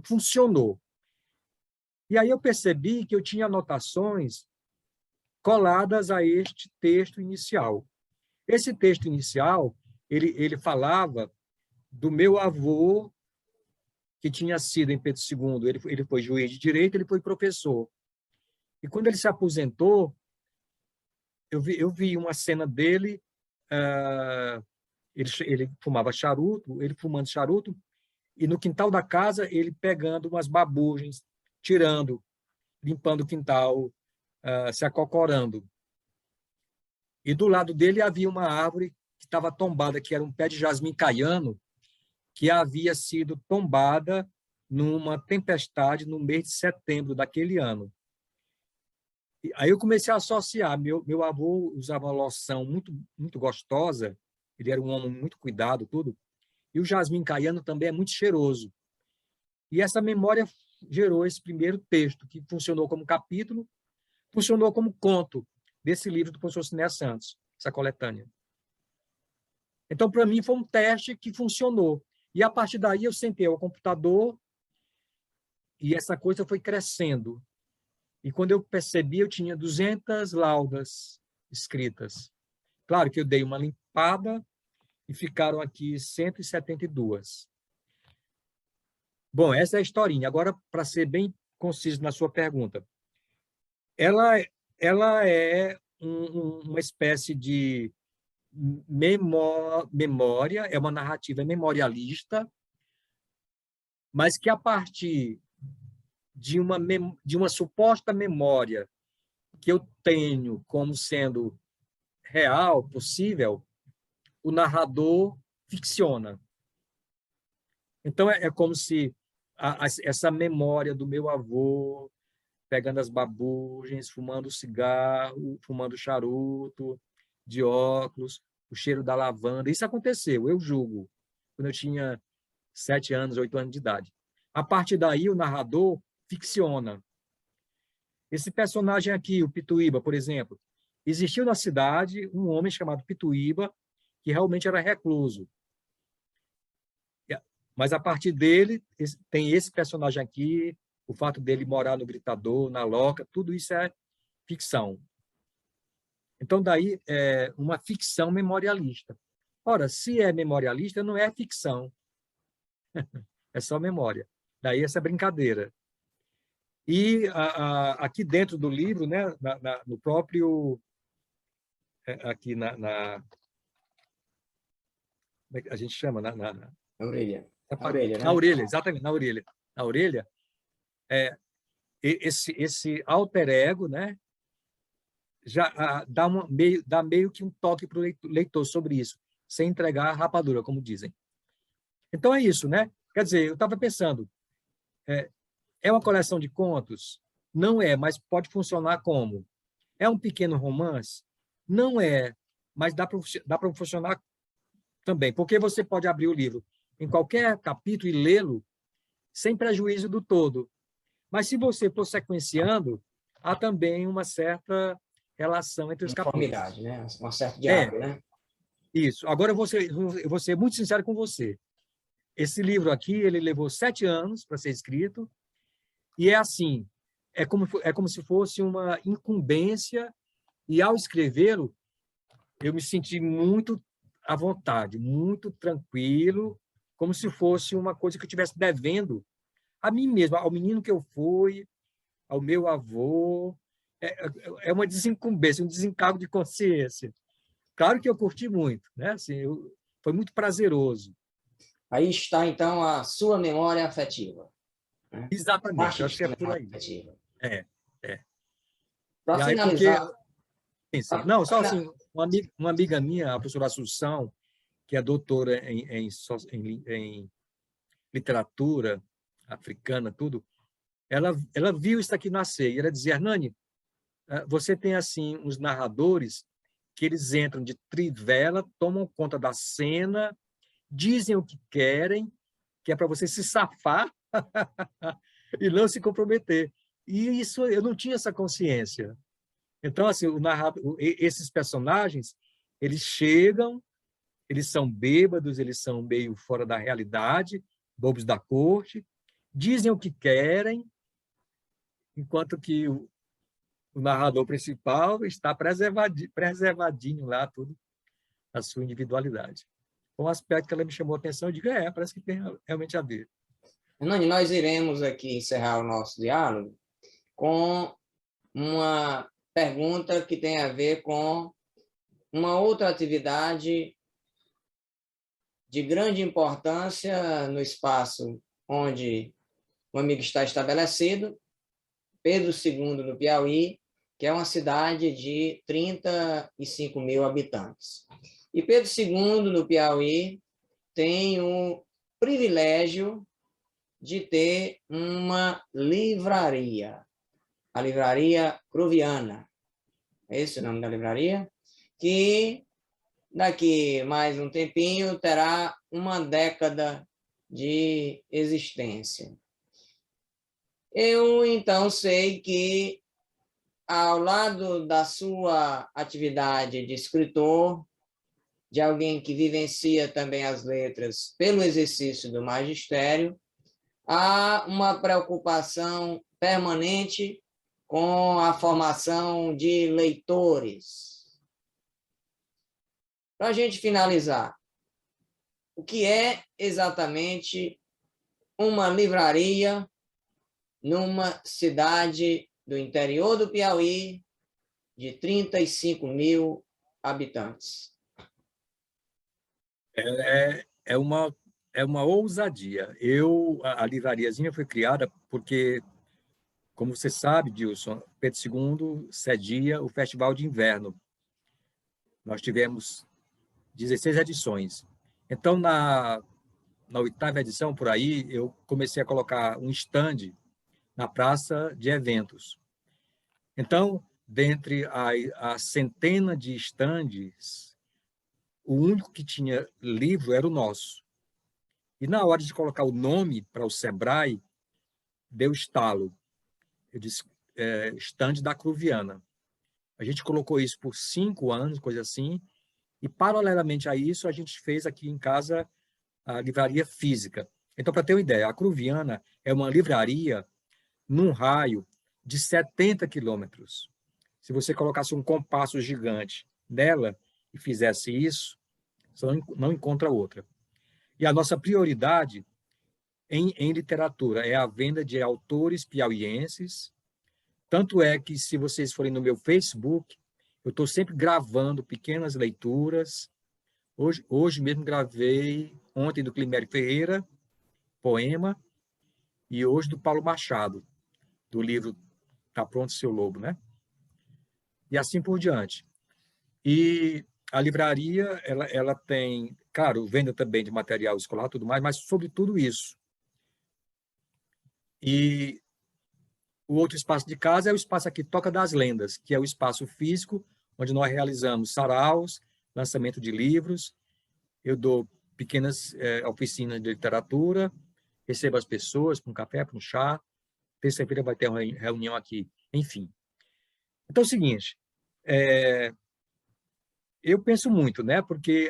S2: funcionou. E aí eu percebi que eu tinha anotações coladas a este texto inicial. Esse texto inicial, ele falava do meu avô, que tinha sido em Pedro II, ele foi juiz de direito, ele foi professor. E quando ele se aposentou, eu vi uma cena dele, ele fumava charuto, ele fumando charuto, e no quintal da casa ele pegando umas babugens, tirando, limpando o quintal, se acocorando. E do lado dele havia uma árvore que estava tombada, que era um pé de jasmim caiano, que havia sido tombada numa tempestade no mês de setembro daquele ano. E aí eu comecei a associar. Meu avô usava uma loção muito gostosa, ele era um homem muito cuidado, tudo, e o jasmim caiano também é muito cheiroso. E essa memória gerou esse primeiro texto, que funcionou como capítulo, funcionou como conto desse livro do professor Sinés Santos, essa coletânea. Então, para mim, foi um teste que funcionou. E, a partir daí, eu sentei ao computador e essa coisa foi crescendo. E, quando eu percebi, eu tinha 200 laudas escritas. Claro que eu dei uma limpada e ficaram aqui 172. Bom, essa é a historinha. Agora, para ser bem conciso na sua pergunta, ela é uma espécie de memória, é uma narrativa memorialista, mas que a partir de uma suposta memória que eu tenho como sendo real, possível, o narrador ficciona. Então, é como se essa memória do meu avô, pegando as babugens, fumando cigarro, fumando charuto, de óculos, o cheiro da lavanda, isso aconteceu, eu julgo, quando eu tinha 7 anos, 8 anos de idade. A partir daí, o narrador ficciona. Esse personagem aqui, o Pituíba, por exemplo, existiu na cidade um homem chamado Pituíba, que realmente era recluso. Mas a partir dele, tem esse personagem aqui, o fato dele morar no Gritador, na Loca, tudo isso é ficção. Então, daí, é uma ficção memorialista. Ora, se é memorialista, não é ficção. É só memória. Daí essa brincadeira. E aqui dentro do livro, né, no próprio... aqui como é que a gente chama?
S1: Na orelha.
S2: Na orelha, né? Na orelha, exatamente, na orelha. Na orelha, esse alter ego, né, já dá meio que um toque para o leitor sobre isso, sem entregar a rapadura, como dizem. Então é isso, né? Quer dizer, eu estava pensando, é uma coleção de contos? Não é, mas pode funcionar como? É um pequeno romance? Não é, mas dá para funcionar também, porque você pode abrir o livro em qualquer capítulo e lê-lo sem prejuízo do todo. Mas se você for sequenciando, há também uma certa relação entre os capítulos.
S1: Uniformidade, né? Um certo diálogo, né?
S2: Isso. Agora eu vou ser muito sincero com você. Esse livro aqui, ele levou 7 anos para ser escrito, e é assim, é como se fosse uma incumbência, e ao escrevê-lo, eu me senti muito à vontade, muito tranquilo, como se fosse uma coisa que eu estivesse devendo a mim mesmo, ao menino que eu fui, ao meu avô. É uma desincumbência, um desencargo de consciência. Claro que eu curti muito, né? Assim, foi muito prazeroso.
S1: Aí está, então, a sua memória afetiva. Né?
S2: Exatamente, eu acho que é por aí.
S1: Afetiva.
S2: É.
S1: Para
S2: E aí, porque...
S1: finalizar...
S2: Não, só assim, uma amiga minha, a professora Assunção, que é doutora em literatura africana, tudo, ela viu isso aqui nascer, e ela dizia: Hernani, você tem, assim, uns narradores que eles entram de trivela, tomam conta da cena, dizem o que querem, que é para você se safar e não se comprometer. E isso, eu não tinha essa consciência. Então, assim, esses personagens, eles chegam, eles são bêbados, eles são meio fora da realidade, bobos da corte, dizem o que querem, enquanto que o narrador principal está preservadinho lá, tudo, a sua individualidade. Um aspecto que ela me chamou a atenção, eu digo, parece que tem realmente a ver.
S1: Hernani, nós iremos aqui encerrar o nosso diálogo com uma pergunta que tem a ver com uma outra atividade de grande importância no espaço onde o amigo está estabelecido, Pedro II, no Piauí, que é uma cidade de 35 mil habitantes. E Pedro II, no Piauí, tem o privilégio de ter uma livraria, a Livraria Cruviana. É esse o nome da livraria? Que daqui mais um tempinho terá uma década de existência. Eu, então, sei que, ao lado da sua atividade de escritor, de alguém que vivencia também as letras pelo exercício do magistério, há uma preocupação permanente com a formação de leitores. Para a gente finalizar, o que é exatamente uma livraria numa cidade do interior do Piauí de 35 mil habitantes?
S2: É é uma ousadia. A livrariazinha foi criada porque, como você sabe, Dilson, Pedro II cedia o Festival de Inverno. Nós tivemos 16 edições. Então, na oitava edição, por aí, eu comecei a colocar um stand na praça de eventos. Então, dentre a centena de estandes, o único que tinha livro era o nosso. E na hora de colocar o nome para o Sebrae, deu estalo. Eu disse, stand da Cruviana. A gente colocou isso por 5 anos, coisa assim, e paralelamente a isso, a gente fez aqui em casa a livraria física. Então, para ter uma ideia, a Cruviana é uma livraria num raio de 70 quilômetros. Se você colocasse um compasso gigante nela e fizesse isso, você não encontra outra. E a nossa prioridade em literatura é a venda de autores piauienses. Tanto é que, se vocês forem no meu Facebook, eu estou sempre gravando pequenas leituras. Hoje mesmo gravei, ontem, do Climério Ferreira, poema, e hoje do Paulo Machado, do livro Tá Pronto Seu Lobo, né? E assim por diante. E a livraria, ela tem, claro, venda também de material escolar, tudo mais, mas sobretudo isso. E o outro espaço de casa é o espaço aqui Toca das Lendas, que é o espaço físico, onde nós realizamos saraus, lançamento de livros. Eu dou pequenas oficinas de literatura, recebo as pessoas para um café, para um chá. Terça-feira vai ter uma reunião aqui, enfim. Então é o seguinte, eu penso muito, né? Porque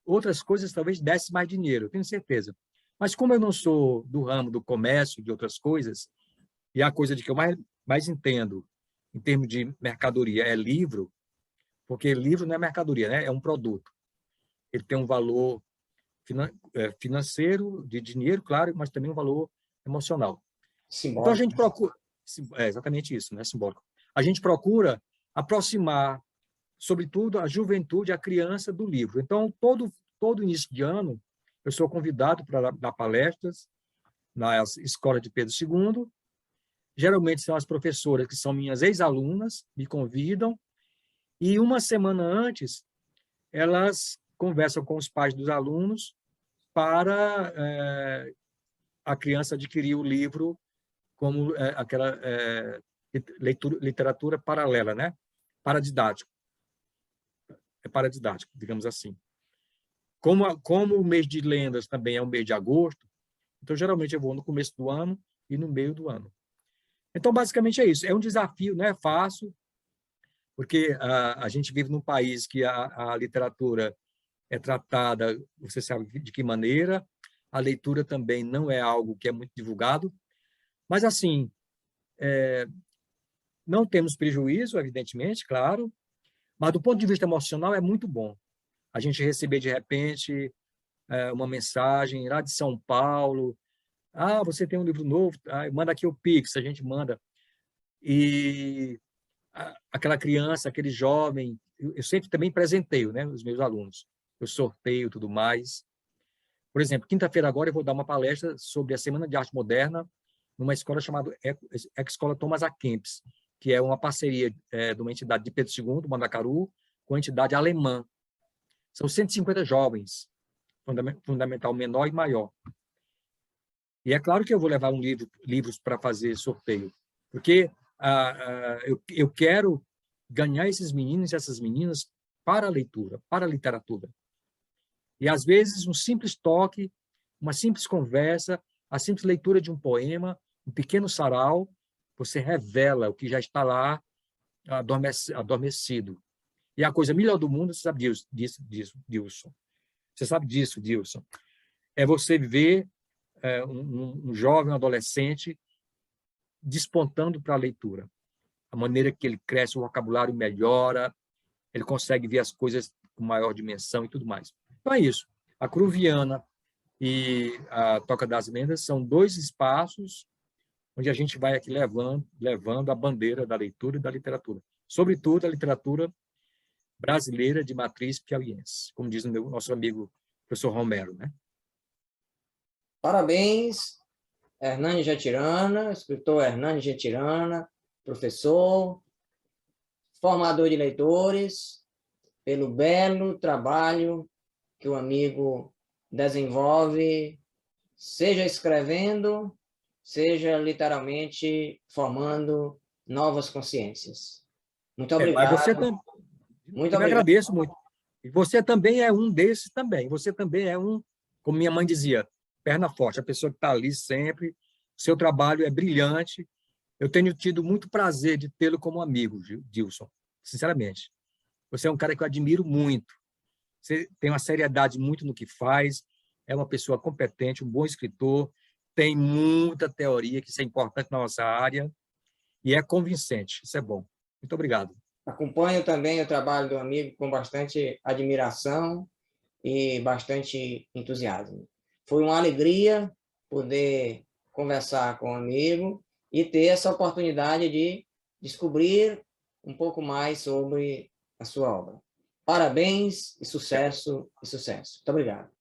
S2: outras coisas talvez desse mais dinheiro, tenho certeza. Mas como eu não sou do ramo do comércio, de outras coisas, e a coisa de que eu mais entendo em termos de mercadoria é livro, porque livro não é mercadoria, né? É um produto. Ele tem um valor financeiro, de dinheiro, claro, mas também um valor emocional. Então, a
S1: Simbólico.
S2: gente procura... É exatamente isso, né? Simbólico. A gente procura aproximar, sobretudo, a juventude, a criança do livro. Então, todo início de ano, eu sou convidado para dar palestras nas escolas de Pedro II. Geralmente são as professoras que são minhas ex-alunas, me convidam, e uma semana antes, elas conversam com os pais dos alunos para a criança adquirir o livro como aquela literatura paralela, né? Paradidático. É paradidático, digamos assim. Como o mês de lendas também é o mês de agosto, então, geralmente, eu vou no começo do ano e no meio do ano. Então, basicamente, é isso. É um desafio, não é fácil, porque a gente vive num país que a literatura é tratada, você sabe de que maneira, a leitura também não é algo que é muito divulgado, mas, assim, não temos prejuízo, evidentemente, claro, mas, do ponto de vista emocional, é muito bom. A gente receber, de repente, uma mensagem lá de São Paulo: você tem um livro novo? Manda aqui o Pix, a gente manda. E aquela criança, aquele jovem, eu sempre também presenteio, né, os meus alunos. Eu sorteio tudo mais. Por exemplo, quinta-feira agora eu vou dar uma palestra sobre a Semana de Arte Moderna numa escola chamada Escola Thomas A. Kempis, que é uma parceria de uma entidade de Pedro II, Mandacaru, com a entidade alemã. São 150 jovens, fundamental menor e maior. E é claro que eu vou levar livros para fazer sorteio, porque eu quero ganhar esses meninos e essas meninas para a leitura, para a literatura. E, às vezes, um simples toque, uma simples conversa, a simples leitura de um poema, um pequeno sarau, você revela o que já está lá adormecido. E a coisa melhor do mundo, você sabe disso, Dilson. Você sabe disso, Dilson. É você ver um jovem, um adolescente despontando para a leitura. A maneira que ele cresce, o vocabulário melhora, ele consegue ver as coisas com maior dimensão e tudo mais. Então é isso. A Cruviana e a Toca das Lendas são 2 espaços onde a gente vai aqui levando a bandeira da leitura e da literatura. Sobretudo a literatura brasileira de matriz piauiense, como diz o nosso amigo professor Romero, né?
S1: Parabéns, Hernani Jatirana, escritor Hernani Jatirana, professor, formador de leitores, pelo belo trabalho que o amigo desenvolve, seja escrevendo, seja literalmente formando novas consciências. Muito
S2: Mas você
S1: obrigado.
S2: também,
S1: Muito
S2: eu me
S1: obrigado.
S2: agradeço muito. E você também é um desses também. Você também é um, como minha mãe dizia, perna forte, a pessoa que está ali sempre. Seu trabalho é brilhante. Eu tenho tido muito prazer de tê-lo como amigo, Dilson, sinceramente. Você é um cara que eu admiro muito. Você tem uma seriedade muito no que faz, é uma pessoa competente, um bom escritor, tem muita teoria, que isso é importante na nossa área, e é convincente. Isso é bom. Muito obrigado.
S1: Acompanho também o trabalho do amigo com bastante admiração e bastante entusiasmo. Foi uma alegria poder conversar com o amigo e ter essa oportunidade de descobrir um pouco mais sobre a sua obra. Parabéns e sucesso, e sucesso. Muito obrigado.